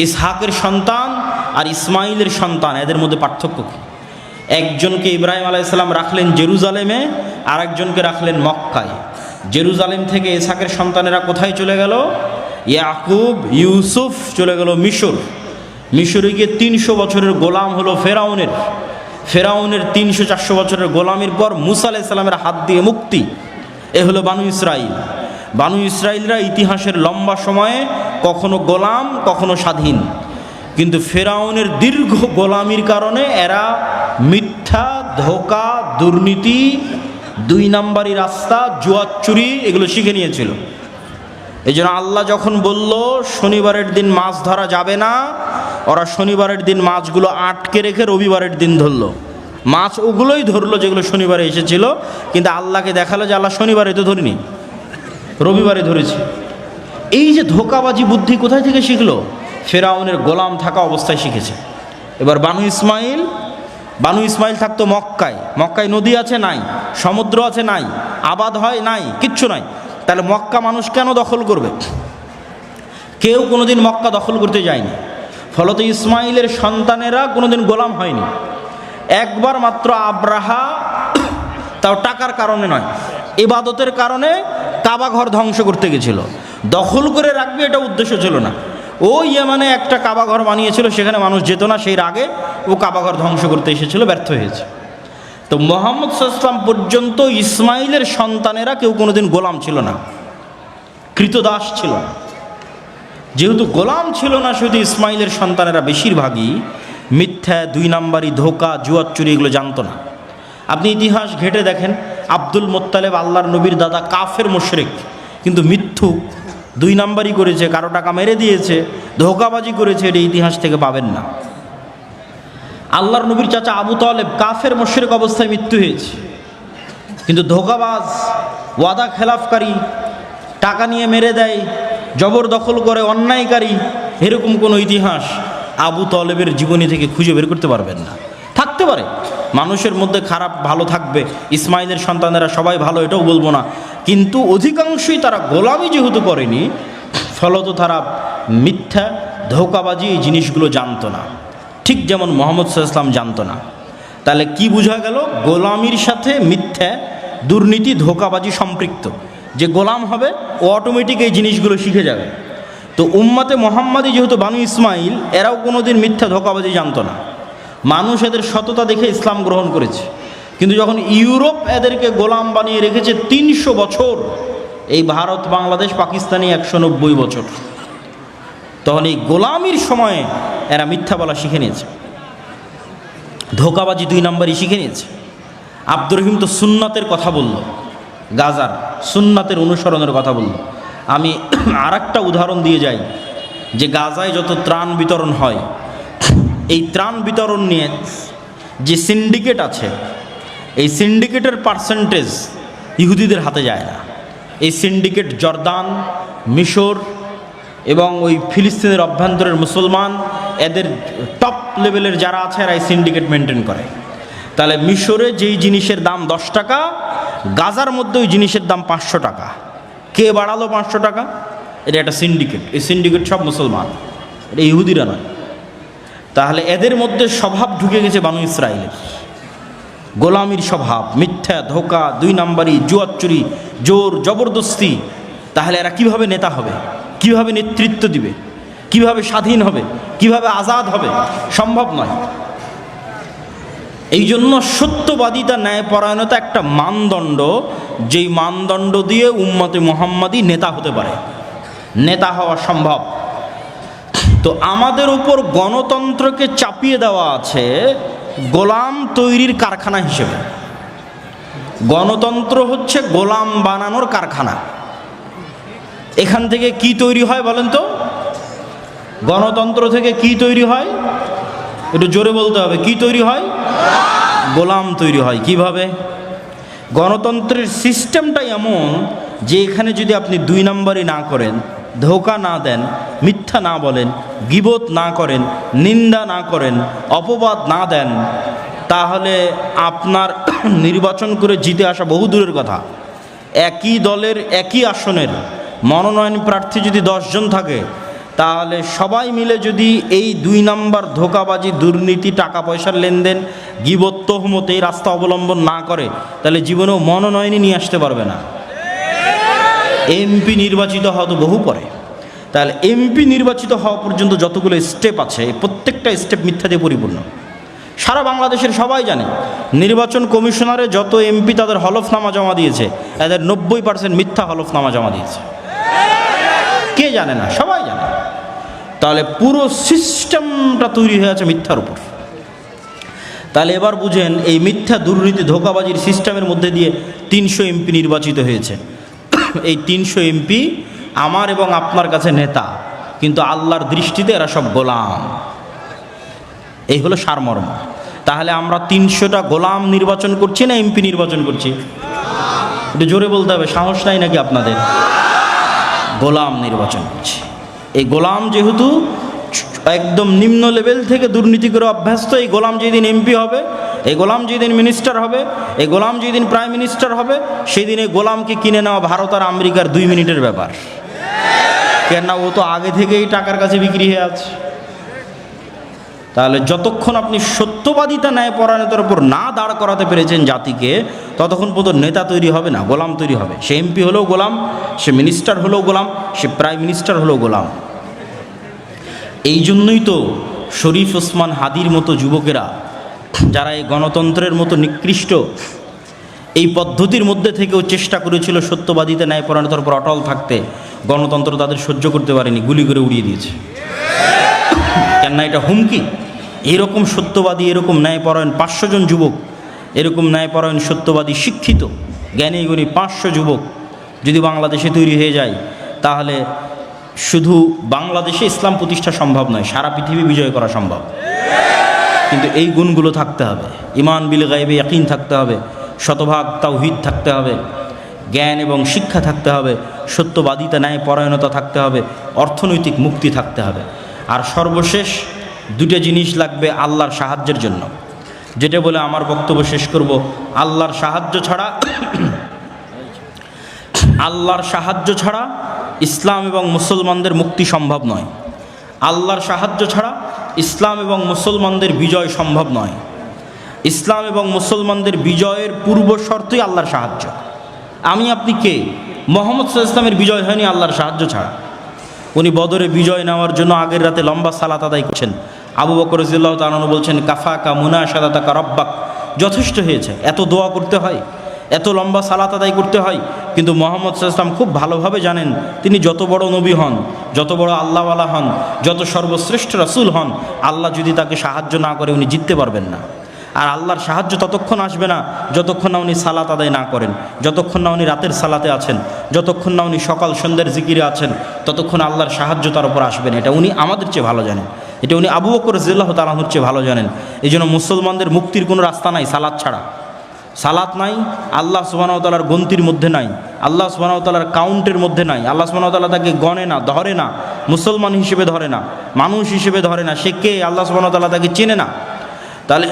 ইসহাকের সন্তান আর ইসমাইলের সন্তান, এদের মধ্যে পার্থক্য কি? একজনকে ইব্রাহিম আলাইহিস সালাম রাখলেন জেরুজালেমে, আর একজনকে রাখলেন মক্কায়। জেরুজালেম থেকে ইসহাকের সন্তানেরা কোথায় চলে গেল? ইয়াকুব, ইউসুফ চলে গেল মিশর। মিশরে গিয়ে 300 বছরের গোলাম হলো ফেরাউনের। ফেরাউনের 300-400 বছরের গোলামির পর মুসা আলাইহিস সালামের হাত দিয়ে মুক্তি। এ হলো বানু ইসরাইল। বানু ইসরাইলরা ইতিহাসের লম্বা সময়ে কখনো গোলাম, কখনো স্বাধীন, কিন্তু ফেরাউনের দীর্ঘ গোলামির কারণে এরা মিথ্যা, ধোঁকা, দুর্নীতি, 2 নাম্বারি রাস্তা, জুয়াচুরি এগুলো শিখে নিয়েছিল। এই জন্য আল্লাহ যখন বলল শনিবারের দিন মাছ ধরা যাবে না, ওরা শনিবারের দিন মাছগুলো আটকে রেখে রবিবারের দিন ধরলো। মাছ ওগুলোই ধরলো যেগুলো শনিবারে এসেছিল, কিন্তু আল্লাহকে দেখালো যে আল্লাহ শনিবারে তো ধরিনি, রবিবারে ধরেছি। এই যে ধোঁকাবাজি বুদ্ধি কোথায় থেকে শিখলো? ফেরাউনের গোলাম থাকা অবস্থায় শিখেছে। এবার বানু ইসমাইল থাকতো মক্কায়। মক্কায় নদী আছে? নাই। সমুদ্র আছে? নাই। আবাদ হয়? নাই, কিচ্ছু নাই। তাহলে মক্কা মানুষ কেন দখল করবে? কেউ কোনোদিন মক্কা দখল করতে যায়নি। ফলত ইসমাইলের সন্তানেরা কোনোদিন গোলাম হয়নি। একবার মাত্র আব্রাহা, তাও টাকার কারণে নয়, ইবাদতের কারণে কাবা ঘর ধ্বংস করতে গেছিল। দখল করে রাখবে এটা উদ্দেশ্য ছিল না। ও ইয়েমানে একটা কাবা ঘর বানিয়েছিল, সেখানে মানুষ যেত না, সেই রাগে ও কাবা ঘর ধ্বংস করতে এসেছিল, ব্যর্থ হয়েছে। তো মুহাম্মদ সাল্লাল্লাহু আলাইহি ওয়াসাল্লাম পর্যন্ত ইসমাইলের সন্তানেরা কেউ কোনোদিন গোলাম ছিল না, কৃতদাস ছিল না। যেহেতু গোলাম ছিল না, সেহেতু ইসমাইলের সন্তানেরা বেশিরভাগই মিথ্যা, 2 নাম্বারি, ধোঁকা, জুয়াচুরি এগুলো জানতো না। আপনি ইতিহাস ঘেটে দেখেন, আব্দুল মোত্তালেব আল্লাহর নবীর দাদা কাফের মুশরিক, কিন্তু মিথ্যুক, 2 নাম্বারি করেছে, কারো টাকা মেরে দিয়েছে, ধোঁকাবাজি করেছে, এটা ইতিহাস থেকে পাবেন না। আল্লাহর নবীর চাচা আবু তালেব কাফের মুশরিক অবস্থায় মৃত্যু হয়েছে, কিন্তু ধোঁকাবাজ, ওয়াদা খেলাফকারী, টাকা নিয়ে মেরে দেয়, জবরদখল করে, অন্যায়কারী, এরকম কোনো ইতিহাস আবু তালেবের জীবনী থেকে খুঁজে বের করতে পারবেন না। থাকতে পারে মানুষের মধ্যে খারাপ ভালো থাকবে, ইসমাইলের সন্তানেরা সবাই ভালো এটাও বলবো না, কিন্তু অধিকাংশই তারা গোলামি যেহেতু করেনি, ফলত তারা মিথ্যা, ধোঁকাবাজি এই জিনিসগুলো জানতো না। ঠিক যেমন মুহাম্মদ সাল্লাল্লাহু আলাইহি ওয়াসাল্লাম জানতো না। তাহলে কি বোঝা গেল? গোলামির সাথে মিথ্যা, দুর্নীতি, ধোঁকাবাজি সম্পৃক্ত। যে গোলাম হবে ও অটোমেটিক এই জিনিসগুলো শিখে যাবে। তো উম্মতে মোহাম্মদী যেহেতু বানু ইসমাইল, এরাও কোনোদিন মিথ্যা ধোঁকাবাজি জানতো না। মানুষ এদের সততা দেখে ইসলাম গ্রহণ করেছে। কিন্তু যখন ইউরোপ এদেরকে গোলাম বানিয়ে রেখেছে 300 বছর, এই ভারত, বাংলাদেশ, পাকিস্তানি 190 বছর, তখন এই গোলামির সময়ে এরা মিথ্যা বলা শিখে নিয়েছে, ধোঁকাবাজি 2 নম্বরই শিখে নিয়েছে। আব্দুর রহিম তো সুন্নাতের কথা বলল, গাজার সুন্নাতের অনুসরণের কথা বলল। আমি আর একটা উদাহরণ দিয়ে যাই, যে গাজায় যত ত্রাণ বিতরণ হয়, এই ত্রাণ বিতরণ নিয়ে যে সিন্ডিকেট আছে, এই সিন্ডিকেটের পার্সেন্টেজ ইহুদিদের হাতে যায় না। এই সিন্ডিকেট জর্দান, মিশর এবং ওই ফিলিস্তিনের অভ্যন্তরের মুসলমান, এদের টপ লেভেলের যারা আছে এরা এই সিন্ডিকেট মেনটেন করে। তাহলে মিশরে যেই জিনিসের দাম 10 টাকা, গাজার মধ্যে ওই জিনিসের দাম 500 টাকা। কে বাড়ালো 500 টাকা? এটা একটা সিন্ডিকেট। এই সিন্ডিকেট সব মুসলমান, এটা ইহুদিরা নয়। তাহলে এদের মধ্যে স্বভাব ঢুকে গেছে বানু ইসরায়েলের, গোলামির স্বভাব, মিথ্যা, ধোঁকা, 2 নম্বরই, জুয়াচুরি, জোর জবরদস্তি। তাহলে এরা কিভাবে নেতা হবে, কিভাবে নেতৃত্ব দিবে, কিভাবে স্বাধীন হবে, কিভাবে আজাদ হবে? সম্ভব নয়। এই জন্য সত্যবাদিতা, ন্যায়পরায়ণতা একটা মানদণ্ড, যেই মানদণ্ড দিয়ে উম্মতে মুহাম্মাদি নেতা হতে পারে, নেতা হওয়া সম্ভব। তো আমাদের উপর গণতন্ত্রকে চাপিয়ে দেওয়া আছে গোলাম তৈরির কারখানা হিসেবে। গণতন্ত্র হচ্ছে গোলাম বানানোর কারখানা। এখান থেকে কি তৈরি হয় বলেন তো? গণতন্ত্র থেকে কি তৈরি হয়? একটু জোরে বলতে হবে, কি তৈরি হয়? গোলাম তৈরি হয়। কিভাবে? গণতন্ত্রের সিস্টেমটাই এমন যে এখানে যদি আপনি 2 নম্বরই না করেন, ধোঁকা না দেন, মিথ্যা না বলেন, গীবত না করেন, নিন্দা না করেন, অপবাদ না দেন, তাহলে আপনার নির্বাচন করে জিতে আসা বহু দূরের কথা। একই দলের একই আসনের মনোনয়ন প্রার্থী যদি 10 জন থাকে, তাহলে সবাই মিলে যদি এই 2 নম্বর ধোঁকাবাজি, দুর্নীতি, টাকা পয়সার লেনদেন, গীবত, তহমত এই রাস্তা অবলম্বন না করে, তাহলে জীবনেও মনোনয়নই নিয়ে আসতে পারবে না। এমপি নির্বাচিত হওয়া তো বহু পরে। তাহলে এমপি নির্বাচিত হওয়া পর্যন্ত যতগুলো স্টেপ আছে, প্রত্যেকটা স্টেপ মিথ্যা দিয়ে পরিপূর্ণ। সারা বাংলাদেশের সবাই জানে, নির্বাচন কমিশনারে যত এমপি তাদের হলফনামা জমা দিয়েছে, এদের 90% মিথ্যা হলফনামা জমা দিয়েছে। কে জানে না? সবাই জানে। তাহলে পুরো সিস্টেমটা তৈরি হয়ে আছে মিথ্যার উপর। তাহলে এবার বুঝেন, এই মিথ্যা, দুর্নীতি, ধোঁকাবাজির সিস্টেমের মধ্যে দিয়ে 300 এমপি নির্বাচিত হয়েছে। এই 300 এমপি আমার এবং আপনার কাছে নেতা, কিন্তু আল্লাহর দৃষ্টিতে এরা সব গোলাম। এই হলো সারমর্ম। তাহলে আমরা 300টা গোলাম নির্বাচন করছি না এমপি নির্বাচন করছি? একটু জোরে বলতে হবে, সাহস নাই নাকি আপনাদের? গোলাম নির্বাচন করছি। এই গোলাম যেহেতু একদম নিম্ন লেভেল থেকে দুর্নীতি করে অভ্যস্ত, এই গোলাম যেদিন এমপি হবে, এই গোলাম যেদিন মিনিস্টার হবে, এই গোলাম যেদিন প্রাইম মিনিস্টার হবে, সেই দিন এই গোলামকে কিনে নেওয়া ভারত আর আমেরিকার 2 মিনিটের ব্যাপার। কেননা ও তো আগে থেকেই টাকার কাছে বিক্রি হয়ে আছে। তাহলে যতক্ষণ আপনি সত্যবাদিতা, ন্যায়পরায়ণতার উপর না দাঁড় করাতে পেরেছেন জাতিকে, ততক্ষণ পর্যন্ত নেতা তৈরি হবে না, গোলাম তৈরি হবে। সে এমপি হলেও গোলাম, সে মিনিস্টার হলেও গোলাম, সে প্রাইম মিনিস্টার হলেও গোলাম। এই জন্যই তো শরীফ ওসমান হাদির মতো যুবকেরা, যারা এই গণতন্ত্রের মতো নিকৃষ্ট এই পদ্ধতির মধ্যে থেকেও চেষ্টা করেছিল সত্যবাদিতা, ন্যায়পরায়ণতার উপর অটল থাকতে, গণতন্ত্র তাদের সহ্য করতে পারেনি, গুলি করে উড়িয়ে দিয়েছে। কেননা এটা হুমকি। এরকম সত্যবাদী, এরকম ন্যায়পরায়ণ 500 জন যুবক, এরকম ন্যায়পরায়ণ, সত্যবাদী, শিক্ষিত, জ্ঞানী গুণী 500 যুবক যদি বাংলাদেশে তৈরি হয়ে যায়, তাহলে শুধু বাংলাদেশে ইসলাম প্রতিষ্ঠা সম্ভব নয়, সারা পৃথিবী বিজয় করা সম্ভব। কিন্তু এই গুণগুলো থাকতে হবে। ঈমান বিল গায়বে ইয়াকিন থাকতে হবে, শতভাগ তাওহীদ থাকতে হবে, জ্ঞান এবং শিক্ষা থাকতে হবে, সত্যবাদিতা, ন্যায়পরায়ণতা থাকতে হবে, অর্থনৈতিক মুক্তি থাকতে হবে। আর সর্বশেষ 2টা জিনিস লাগবে আল্লাহর সাহায্যের জন্য, যেটা বলে আমার বক্তব্য শেষ করব। আল্লাহর সাহায্য ছাড়া ইসলাম এবং মুসলমানদের মুক্তি সম্ভব নয়। আল্লাহর সাহায্য ছাড়া ইসলাম এবং মুসলমানদের বিজয় সম্ভব নয়। ইসলাম এবং মুসলমানদের বিজয়ের পূর্ব শর্তই আল্লাহর সাহায্য। আমি আপনি কে? মুহাম্মদ সাল্লাল্লাহু আলাইহি ওয়াসাল্লামের বিজয় হয়নি আল্লাহর সাহায্য ছাড়া। উনি বদরে বিজয় নেওয়ার জন্য আগের রাতে লম্বা সালাত আদায় করছেন। আবু বকর রাদিয়াল্লাহু তাআলা আনহু বলছেন, কাফাকা মুনাশাদাতাকা রাব্বাক, যথেষ্ট হয়েছে, এত দোয়া করতে হয়, এত লম্বা সালাত আদায় করতে হয়। কিন্তু মুহাম্মদ সাল্লাল্লাহু আলাইহি ওয়াসাল্লাম খুব ভালোভাবে জানেন, তিনি যত বড় নবী হন, যত বড় আল্লাহওয়ালা হন, যত সর্বশ্রেষ্ঠ রাসূল হন, আল্লাহ যদি তাকে সাহায্য না করে উনি জিততে পারবেন না। আর আল্লাহর সাহায্য ততক্ষণ আসবে না যতক্ষণ না উনি সালাত আদায় না করেন, যতক্ষণ না উনি রাতের সালাতে আছেন, যতক্ষণ না উনি সকাল সন্ধ্যার জিকিরে আছেন, ততক্ষণ আল্লাহর সাহায্য তার উপর আসবে না। এটা উনি আমাদের চেয়ে ভালো জানেন, এটা উনি আবু বকর রাদিয়াল্লাহু তাআলা আনহুর চেয়ে ভালো জানেন। এই জন্য মুসলমানদের মুক্তির কোনো রাস্তা নাই সালাত ছাড়া। সালাত নাই, আল্লাহ সুবহানাহু ওয়া তাআলার গন্তির মধ্যে নাই, আল্লাহ সুবহানাহু ওয়া তাআলার কাউন্টের মধ্যে নাই। আল্লাহ সুবহানাহু ওয়া তাআলা তাকে গণে না, ধরে না, মুসলমান হিসেবে ধরে না, মানুষ হিসেবে ধরে না। সে কে? আল্লাহ সুবহানাহু ওয়া তাআলা তাকে চেনে না। তাহলে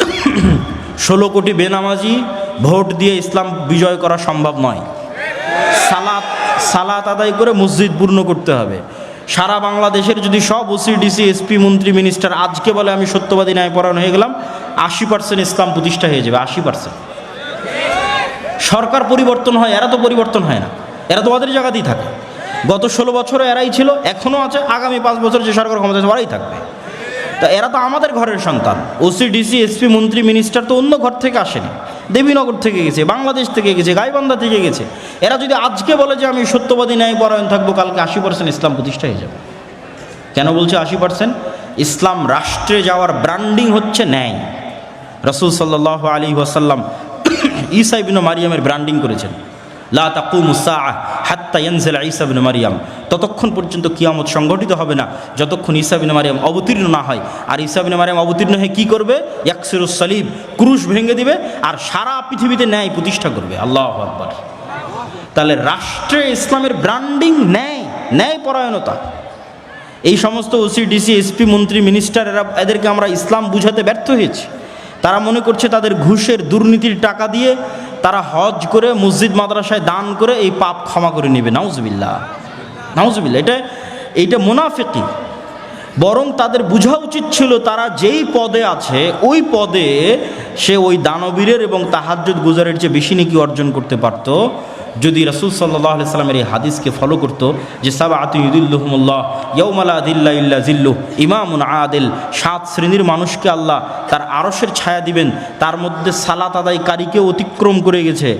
16 কোটি বেনামাজি ভোট দিয়ে ইসলাম বিজয় করা সম্ভব নয়। সালাত আদায় করে মসজিদ পূর্ণ করতে হবে। সারা বাংলাদেশের যদি সব ওসি ডিসি এসপি মন্ত্রী মিনিস্টার আজকে বলে আমি সত্যবাদী ন্যায়পরায়ণ হয়ে গেলাম, 80% ইসলাম প্রতিষ্ঠা হয়ে যাবে। 80%। সরকার পরিবর্তন হয়, এরা তো পরিবর্তন হয় না, এরা তো ওদের জায়গাতেই থাকে। গত 16 বছরে এরাই ছিল, এখনও আছে, আগামী 5 বছর যে সরকার ক্ষমতা আছে ওরাই থাকবে। তা এরা তো আমাদের ঘরের সন্তান। ওসি ডিসি এসপি মন্ত্রী মিনিস্টার তো অন্য ঘর থেকে আসেনি, দেবীনগর থেকে গেছে, বাংলাদেশ থেকে গেছে, গাইবান্ধা থেকে গেছে। এরা যদি আজকে বলে যে আমি সত্যবাদী ন্যায়পরায়ণ থাকবো, কালকে 80% ইসলাম প্রতিষ্ঠা হয়ে যাবে। কেন বলছে 80%? ইসলাম রাষ্ট্রে যাওয়ার ব্র্যান্ডিং হচ্ছে ন্যায়। রাসূল সাল্লাল্লাহু আলাইহি ওয়াসাল্লাম ঈসা ইবনে মারিয়ামের ব্র্যান্ডিং করেছেন, লা তাকুমুস সাআহ হাত্তা ইয়ানজিলা ঈসা ইবনে মারিয়াম। ততক্ষণ পর্যন্ত কিয়ামত সংঘটিত হবে না যতক্ষণ ঈসা ইবনে মারিয়াম অবতীর্ণ না হয়। আর ঈসা ইবনে মারিয়াম অবতীর্ণ হয়ে কী করবে? ইয়াকসিরুস সালিব, ক্রুশ ভেঙে দিবে আর সারা পৃথিবীতে ন্যায় প্রতিষ্ঠা করবে। আল্লাহু আকবার। তাহলে রাষ্ট্রে ইসলামের ব্র্যান্ডিং ন্যায়, ন্যায়পরায়ণতা। এই সমস্ত ওসি ডিসি এসপি মন্ত্রী মিনিস্টার এদেরকে আমরা ইসলাম বুঝাতে ব্যর্থ হয়েছি। তারা মনে করছে তাদের ঘুষের দুর্নীতির টাকা দিয়ে তারা হজ করে মসজিদ মাদ্রাসায় দান করে এই পাপ ক্ষমা করে নেবে। নাউজুবিল্লাহ, নাউজুবিল্লাহ। এইটা মুনাফিকি। বরং তাদের বোঝা উচিত ছিল তারা যেই পদে আছে ওই পদে সে ওই দানবীরের এবং তাহাজ্জুদ গুজারের চেয়ে বেশি নেকি অর্জন করতে পারত যদি রাসূল সাল্লাল্লাহু আলাইহি সাল্লামের এই হাদিসকে ফলো করতো যে সাবআতু ইউযিল্লুহুমুল্লাহ ইয়াওমা লা যিল্লা ইল্লা যিল্লুহ, ইমামুন আদিল, 7 শ্রেণীর মানুষকে আল্লাহ তার আরশের ছায়া দিবেন। তার মধ্যে সালাত আদায়কারীকে অতিক্রম করে গেছে,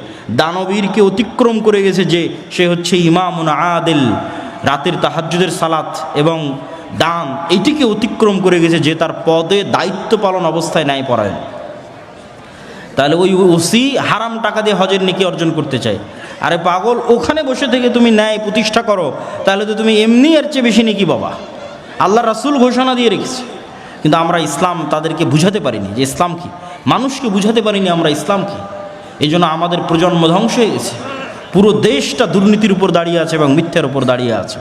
দানবীরকে অতিক্রম করে গেছে, যে সে হচ্ছে ইমামুন আদিল, রাতের তাহাজ্জুদের সালাত এবং দান এইটিকে অতিক্রম করে গেছে, যে তার পদে দায়িত্ব পালন অবস্থায় ন্যায়পরায়ণ। তাহলে ওই ওসি হারাম টাকা দিয়ে হজের নেকি অর্জন করতে চায়। আরে পাগল, ওখানে বসে থেকে তুমি ন্যায় প্রতিষ্ঠা করো, তাহলে তো তুমি এমনি এর চেয়ে বেশি নেকি বাবা। আল্লাহ রাসূল ঘোষণা দিয়ে রেখেছে, কিন্তু আমরা ইসলাম তাদেরকে বুঝাতে পারিনি যে ইসলাম কি, মানুষকে বুঝাতে পারিনি আমরা ইসলাম কি। এই জন্য আমাদের প্রজন্ম ধ্বংস হয়ে গেছে। পুরো দেশটা দুর্নীতির উপর দাঁড়িয়ে আছে এবং মিথ্যার উপর দাঁড়িয়ে আছে।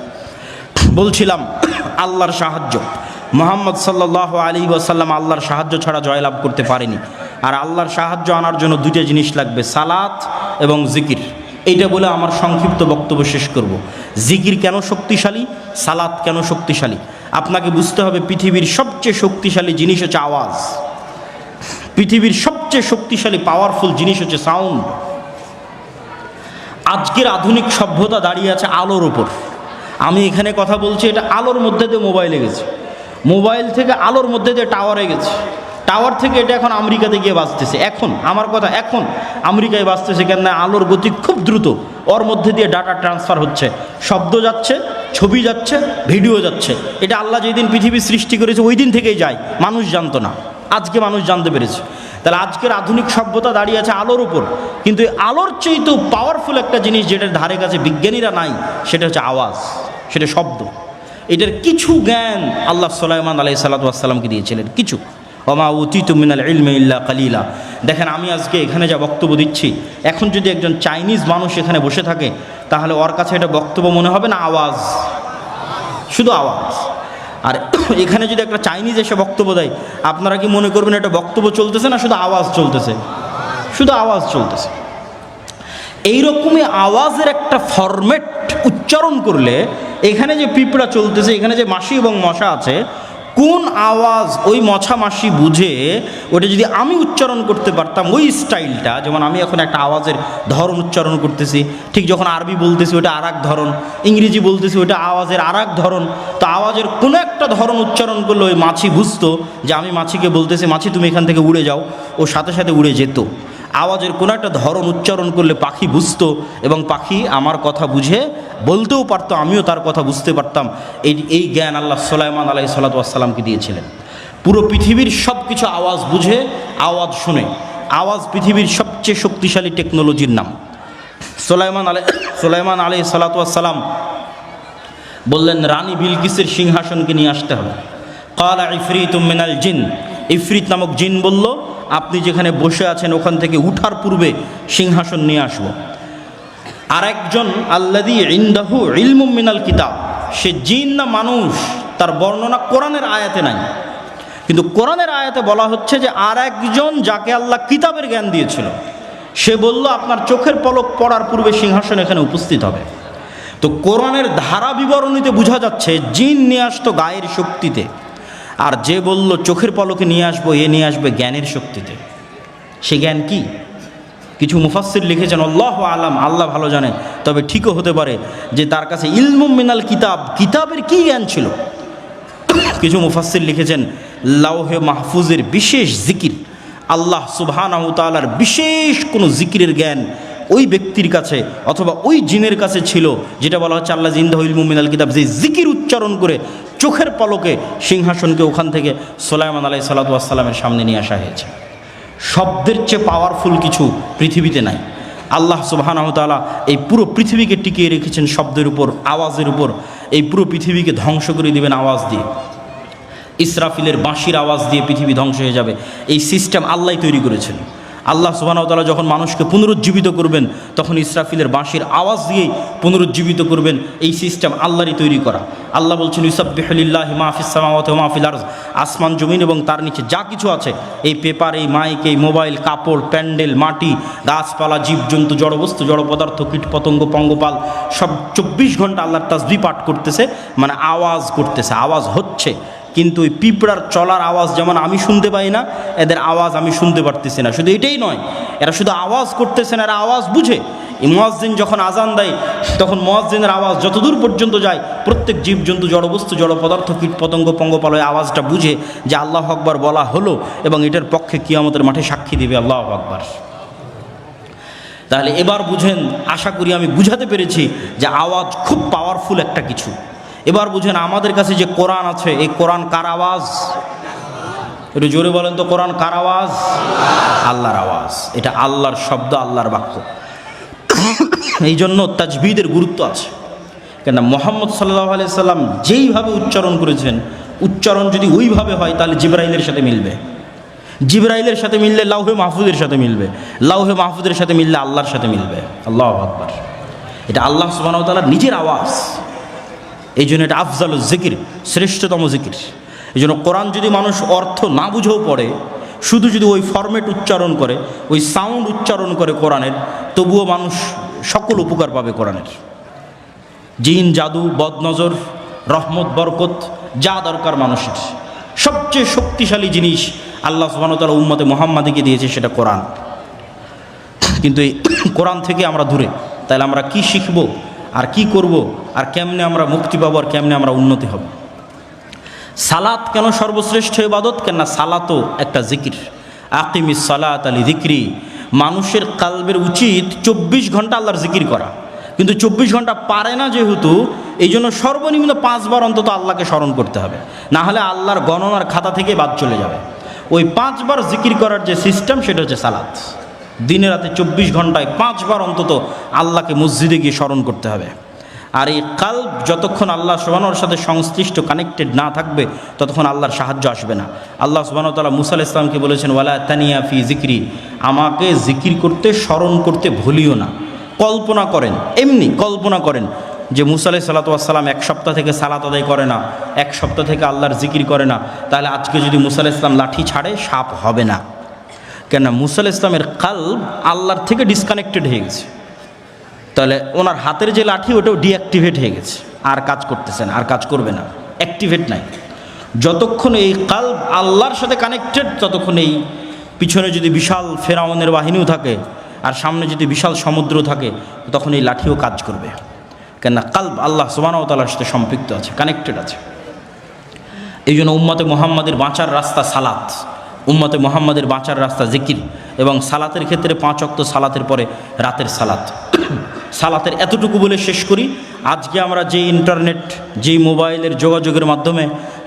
বলছিলাম আল্লাহর সাহায্য, মুহাম্মদ সাল্লাল্লাহু আলাইহি ওয়াসাল্লাম আল্লাহর সাহায্য ছাড়া জয়লাভ করতে পারেনি। আর আল্লাহর সাহায্য আনার জন্য 2টা জিনিস লাগবে, সালাত এবং জিকির। এইটা বলে আমার সংক্ষিপ্ত বক্তব্য শেষ করব। জিকির কেন শক্তিশালী, সালাত কেন শক্তিশালী, আপনাকে বুঝতে হবে। পৃথিবীর সবচেয়ে শক্তিশালী জিনিস হচ্ছে আওয়াজ। পৃথিবীর সবচেয়ে শক্তিশালী পাওয়ারফুল জিনিস হচ্ছে সাউন্ড। আজকের আধুনিক সভ্যতা দাঁড়িয়ে আছে আলোর উপর। আমি এখানে কথা বলছি, এটা আলোর মধ্যে দিয়ে মোবাইলে গেছে, মোবাইল থেকে আলোর মধ্যে দিয়ে টাওয়ারে গেছে, টাওয়ার থেকে এটা এখন আমেরিকাতে গিয়ে বাজতেছে। এখন আমার কথা, এখন আমেরিকায় বাজতেছে কেন? আলোর গতি খুব দ্রুত, ওর মধ্যে দিয়ে ডাটা ট্রান্সফার হচ্ছে, শব্দ যাচ্ছে, ছবি যাচ্ছে, ভিডিও যাচ্ছে। এটা আল্লাহ যেদিন পৃথিবী সৃষ্টি করেছে ওই দিন থেকেই যায়, মানুষ জানতো না, আজকে মানুষ জানতে পেরেছে। তাহলে আজকের আধুনিক সভ্যতা দাঁড়িয়ে আছে আলোর উপর। কিন্তু এই আলোর চেয়ে তো পাওয়ারফুল একটা জিনিস যেটার ধারে কাছে বিজ্ঞানীরা নাই, সেটা হচ্ছে আওয়াজ, সেটা শব্দ। এটার কিছু জ্ঞান আল্লাহ সুলাইমান আলাইহিস সালাতু ওয়াস সালামকে দিয়েছিলেন, কিছু। ওমা উতিতু মিনাল ইলমি ইল্লা কালিলা। দেখেন, আমি আজকে এখানে যা বক্তব্য দিচ্ছি, এখন যদি একজন চাইনিজ মানুষ এখানে বসে থাকে, তাহলে ওর কাছে এটা বক্তব্য মনে হবে না, আওয়াজ, শুধু আওয়াজ। আর এখানে যদি একটা চাইনিজ এসে বক্তব্য দেয়, আপনারা কি মনে করবেন এটা বক্তব্য চলতেছে না শুধু আওয়াজ চলতেছে? শুধু আওয়াজ চলতেছে। এইরকমই আওয়াজের একটা ফরম্যাট উচ্চারণ করলে এখানে যে পিঁপড়া চলতেছে, এখানে যে মাছি এবং মশা আছে, কোন আওয়াজ ওই মছামাছি বুঝে ওটা যদি আমি উচ্চারণ করতে পারতাম ওই স্টাইলটা, যেমন আমি এখন একটা আওয়াজের ধরন উচ্চারণ করতেছি, ঠিক যখন আরবি বলতেছি ওটা আর এক ধরন, ইংরেজি বলতেছি ওটা আওয়াজের আর এক ধরন, তো আওয়াজের কোনো একটা ধরন উচ্চারণ করলে ওই মাছি বুঝতো যে আমি মাছিকে বলতেছি মাছি তুমি এখান থেকে উড়ে যাও, ও সাথে সাথে উড়ে যেত। আওয়াজের কোনো একটা ধরন উচ্চারণ করলে পাখি বুঝতো এবং পাখি আমার কথা বুঝে বলতেও পারতো, আমিও তার কথা বুঝতে পারতাম। এই জ্ঞান আল্লাহ সুলাইমান আলাইহিস সালাতু ওয়াস সালামকে দিয়েছিলেন। পুরো পৃথিবীর সব কিছু আওয়াজ বুঝে, আওয়াজ শুনে। আওয়াজ পৃথিবীর সবচেয়ে শক্তিশালী টেকনোলজির নাম। সুলাইমান আলাইহিস সালাতু ওয়াস সালাম বললেন রানী বিলকিসের সিংহাসনকে নিয়ে আসতে হবে। ক্বালা ইফরিতুম মিনাল জিন, ইফরিত নামক জিন বলল আপনি যেখানে বসে আছেন ওখান থেকে উঠার পূর্বে সিংহাসন নিয়ে আসবো। আরেকজন আল্লাযী ইনদাহু ইলমুম মিনাল কিতাব, সে জিন না মানুষ তার বর্ণনা কোরআনের আয়াতে নাই, কিন্তু কোরআনের আয়াতে বলা হচ্ছে যে আর একজন যাকে আল্লাহ কিতাবের জ্ঞান দিয়েছিল সে বলল আপনার চোখের পলক পড়ার পূর্বে সিংহাসন এখানে উপস্থিত হবে। তো কোরআনের ধারা বিবরণীতে বোঝা যাচ্ছে জিন নিয়ে আসতো গায়ের শক্তিতে, আর যে বলল চোখের পলকে নিয়ে আসবো এ নিয়ে আসবে জ্ঞানের শক্তিতে। সে জ্ঞান কি? কিছু মুফাসসির লিখেছেন আল্লাহু আলাম, আল্লাহ ভালো জানে, তবে ঠিকও হতে পারে যে তার কাছে ইলমুম মিনাল কিতাব, কিতাবের কি জ্ঞান ছিল। কিছু মুফাসসির লিখেছেন লাউহে মাহফুজের বিশেষ জিকির, আল্লাহ সুবহানাহু ওয়া তাআলার বিশেষ কোনো জিকিরের জ্ঞান ওই ব্যক্তির কাছে অথবা ওই জিনের কাছে ছিল, যেটা বলা হচ্ছে আল্লাহ ইনদাহু ইলমুম মিনাল কিতাব, যে জিকির উচ্চারণ করে চোখের পলকে সিংহাসনকে ওখান থেকে সুলাইমান আলাইহিস সালাতু ওয়াস সালামের সামনে নিয়ে আসা হয়েছে। শব্দের চেয়ে পাওয়ারফুল কিছু পৃথিবীতে নাই। আল্লাহ সুবহানাহু ওয়া তাআলা এই পুরো পৃথিবীকে টিকিয়ে রেখেছেন শব্দের উপর, আওয়াজের উপর। এই পুরো পৃথিবীকে ধ্বংস করে দিবেন আওয়াজ দিয়ে। ইসরাফিলের বাঁশির আওয়াজ দিয়ে পৃথিবী ধ্বংস হয়ে যাবে। এই সিস্টেম আল্লাহই তৈরি করেছেন। আল্লাহ সুবহানাহু ওয়া তাআলা যখন মানুষকে পুনরুজ্জীবিত করবেন তখন ইসরাফিলের বাঁশির আওয়াজ দিয়েই পুনরুজ্জীবিত করবেন। এই সিস্টেম আল্লাহরই তৈরি করা। আল্লাহ বলছেন ইউসাব্বিহু লিল্লাহি মা ফিস সামাওয়াতি ওয়া মা ফিল আরদ, আসমান জমিন এবং তার নিচে যা কিছু আছে, এই পেপার, এই মাইক, এই মোবাইল, কাপড়, প্যান্ডেল, মাটি, গাছপালা, জীবজন্তু, জড়বস্তু, জড় পদার্থ, কীট পতঙ্গ, পঙ্গপাল সব 24 ঘন্টা আল্লাহর তাসবিহ পাঠ করতেছে, মানে আওয়াজ করতেছে, আওয়াজ হচ্ছে। কিন্তু ওই পিঁপড়ার চলার আওয়াজ যেমন আমি শুনতে পাই না, এদের আওয়াজ আমি শুনতে পারতেছি না। শুধু এটাই নয়, এরা শুধু আওয়াজ করতেছে না, এরা আওয়াজ বুঝে। এই মুয়াজ্জিন যখন আজান দেয় তখন মুয়াজ্জিনের আওয়াজ যতদূর পর্যন্ত যায় প্রত্যেক জীবজন্তু, জড়বস্তু, জড় পদার্থ, কীট পতঙ্গ, পঙ্গপাল ওই আওয়াজটা বুঝে যে আল্লাহু আকবার বলা হলো এবং এটার পক্ষে কিয়ামতের মাঠে সাক্ষী দিবে আল্লাহু আকবার। তাহলে এবার বুঝেন, আশা করি আমি বুঝাতে পেরেছি যে আওয়াজ খুব পাওয়ারফুল একটা কিছু। এবার বুঝেন আমাদের কাছে যে কোরআন আছে, এই কোরআন কার আওয়াজ? একটু জোরে বলেন তো, কোরআন কার আওয়াজ? আল্লাহর আওয়াজ। এটা আল্লাহর শব্দ, আল্লাহর বাক্য। এই জন্য তাজবিদের গুরুত্ব আছে। কেন মুহাম্মদ সাল্লাল্লাহু আলাইহি সাল্লাম যেইভাবে উচ্চারণ করেছেন, উচ্চারণ যদি ওইভাবে হয় তাহলে জিবরাইলের সাথে মিলবে। জিবরাইলের সাথে মিললে লাউহে মাহফুজের সাথে মিলবে, লাউহে মাহফুজের সাথে মিললে আল্লাহর সাথে মিলবে। আল্লাহু আকবার। এটা আল্লাহ সুবহানাহু ওয়া তাআলার নিজের আওয়াজ। এই জন্য এটা আফজালুজ জিকির, শ্রেষ্ঠতম জিকির। এই জন্য কোরআন যদি মানুষ অর্থ না বুঝেও পড়ে, শুধু যদি ওই ফরম্যাট উচ্চারণ করে, ওই সাউন্ড উচ্চারণ করে কোরআনের, তবুও মানুষ সকল উপকার পাবে কোরআনের। জিন, জাদু, বদনজর, রহমত, বরকত যা দরকার মানুষের, সবচেয়ে শক্তিশালী জিনিস আল্লাহ সুবহানাহু ওয়া তাআলা উম্মতে মুহাম্মাদীকে দিয়েছে, সেটা কোরআন। কিন্তু এই কোরআন থেকে আমরা দূরে। তাহলে আমরা কি শিখব আর কি করব আর কেমনে আমরা মুক্তি পাবো আর কেমনে আমরা উন্নতি হব? সালাত কেন সর্বশ্রেষ্ঠ ইবাদত? কেননা সালাতও একটা জিকির। আকিমিস সালাত লিযিকরি। মানুষের কালবের উচিত 24 ঘন্টা আল্লাহর জিকির করা, কিন্তু 24 ঘন্টা পারে না যেহেতু, এই জন্য সর্বনিম্ন 5 বার অন্তত আল্লাহকে স্মরণ করতে হবে, না হলে আল্লাহর গণনার খাতা থেকে বাদ চলে যাবে। ওই 5 বার জিকির করার যে সিস্টেম, সেটা হচ্ছে সালাত। দিনে রাতে 24 ঘন্টায় 5 বার অন্তত আল্লাহকে মসজিদে গিয়ে স্মরণ করতে হবে। আর এই কালব যতক্ষণ আল্লাহ সুবহানাহু ওয়ার সাথে সংশ্লিষ্ট, কানেক্টেড না থাকবে, ততক্ষণ আল্লাহর সাহায্য আসবে না। আল্লাহ সুবহানাহু ওয়া তাআলা মুসা আলাইহিস সালামকে বলেছেন ওয়ালা তানিয়া ফি জিকরি, আমাকে জিকির করতে, স্মরণ করতে ভুলিও না। কল্পনা করেন, এমনি কল্পনা করেন যে মুসা আলাইহিস সালাতু ওয়াস সালাম 1 সপ্তাহ থেকে সালাত আদায় করে না, 1 সপ্তাহ থেকে আল্লাহর জিকির করে না, তাহলে আজকে যদি মুসা আলাইহিস সালাম লাঠি ছাড়ে, সাপ হবে না। কেন? মুসা আলাইহিস সালামের কালব আল্লাহর থেকে ডিসকানেক্টেড হয়ে গেছে। তাহলে ওনার হাতের যে লাঠি, ওটাও ডিঅ্যাক্টিভেট হয়ে গেছে, আর কাজ করতেছে না, আর কাজ করবে না, অ্যাক্টিভেট নাই। যতক্ষণ এই কালব আল্লাহর সাথে কানেক্টেড, ততক্ষণ এই পিছনে যদি বিশাল ফেরাউনের বাহিনীও থাকে আর সামনে যদি বিশাল সমুদ্র থাকে, তখন এই লাঠিও কাজ করবে। কেননা কালব আল্লাহ সুবহানাহু ওয়া তাআলার সাথে সম্পৃক্ত আছে, কানেক্টেড আছে। এই জন্য উম্মতে মুহাম্মাদের বাঁচার রাস্তা সালাত, উম্মতে মুহাম্মাদের বাঁচার রাস্তা জিকির, এবং সালাতের ক্ষেত্রে 5 ওয়াক্ত সালাতের পরে রাতের সালাত। সালাতের এতটুকু বলে শেষ করি। আজকে আমরা যে ইন্টারনেট, যেই মোবাইলের যোগাযোগের মাধ্যমে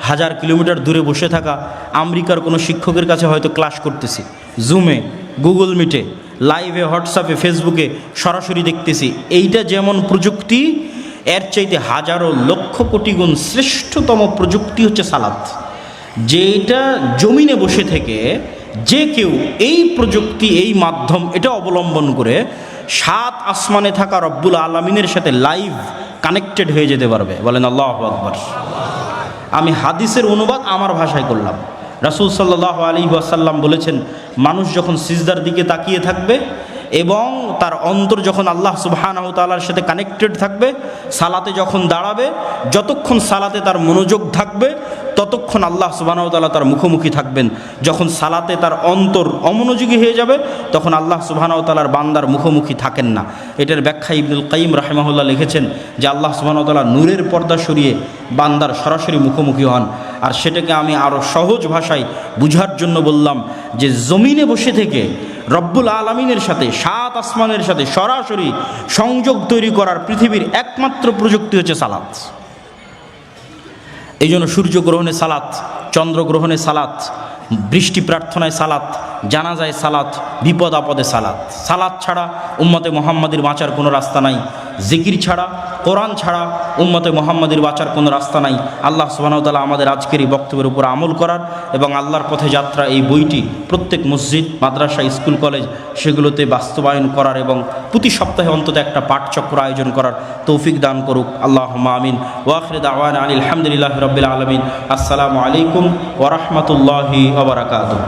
1000 কিলোমিটার দূরে বসে থাকা আমেরিকার কোনো শিক্ষকের কাছে হয়তো ক্লাস করতেছি, জুমে, গুগল মিটে, লাইভে, হোয়াটসঅ্যাপে, ফেসবুকে সরাসরি দেখতেছি। এইটা যেমন প্রযুক্তি, এর চাইতে হাজারো লক্ষ কোটি গুণ শ্রেষ্ঠতম প্রযুক্তি হচ্ছে সালাত। যেটা জমিনে বসে থেকে যে কেউ এই প্রযুক্তি, এই মাধ্যম এটা অবলম্বন করে 7 আসমানে থাকা রব্বুল আলামিনের সাথে লাইভ কানেক্টেড হয়ে যেতে পারবে। বলেন আল্লাহু আকবার। আমি হাদিসের অনুবাদ আমার ভাষায় করলাম। রাসূল সাল্লাল্লাহু আলাইহি ওয়াসাল্লাম বলেছেন, মানুষ যখন সিজদার দিকে তাকিয়ে থাকবে এবং তার অন্তর যখন আল্লাহ সুবহানাহু ওয়া তাআলার সাথে কানেক্টেড থাকবে, সালাতে যখন দাঁড়াবে, যতক্ষণ সালাতে তার মনোযোগ থাকবে ততক্ষণ আল্লাহ সুবহানাহু ওয়া তাআলা তার মুখোমুখি থাকবেন। যখন সালাতে তার অন্তর অমনোযোগী হয়ে যাবে, তখন আল্লাহ সুবহানাহু ওয়া তাআলার বান্দার মুখোমুখি থাকেন না। এটার ব্যাখ্যা ইবনুল কাইয়িম রাহিমাহুল্লাহ লিখেছেন যে আল্লাহ সুবহানাহু ওয়া তাআলা নূরের পর্দা সরিয়ে বান্দার সরাসরি মুখোমুখি হন। আর সেটাকে আমি আরও সহজ ভাষায় বুঝার জন্য বললাম যে জমিনে বসে থেকে রব্বুল আলামিনের সাথে, 7 আসমানের সাথে সরাসরি সংযোগ তৈরি করার পৃথিবীর একমাত্র প্রযুক্তি হচ্ছে সালাত। এই জন্য সূর্যগ্রহণে সালাত, চন্দ্রগ্রহণে সালাত, বৃষ্টি প্রার্থনায় সালাত, জানাজায় সালাত, বিপদ আপদে সালাত। সালাত ছাড়া উম্মতে মুহাম্মাদির বাঁচার কোনো রাস্তা নাই। জিকির ছাড়া, কোরআন ছাড়া উম্মতে মুহাম্মাদির বাঁচার কোনো রাস্তা নাই। আল্লাহ সুবহানাহু ওয়া তাআলা আমাদের আজকের এই বক্তব্যের উপর আমল করার এবং আল্লাহর পথে যাত্রা এই বইটি প্রত্যেক মসজিদ, মাদ্রাসা, স্কুল, কলেজ সেগুলোতে বাস্তবায়ন করার এবং প্রতি সপ্তাহে অন্তত একটা পাঠচক্র আয়োজন করার তৌফিক দান করুক। আল্লাহুম্মা আমিন। ওয়া আখিরু দাওয়ানা আনিল হামদুলিল্লাহি রাব্বিল আলামিন। আসসালামু আলাইকুম ওয়া রাহমাতুল্লাহি ওয়া বারাকাতুহু।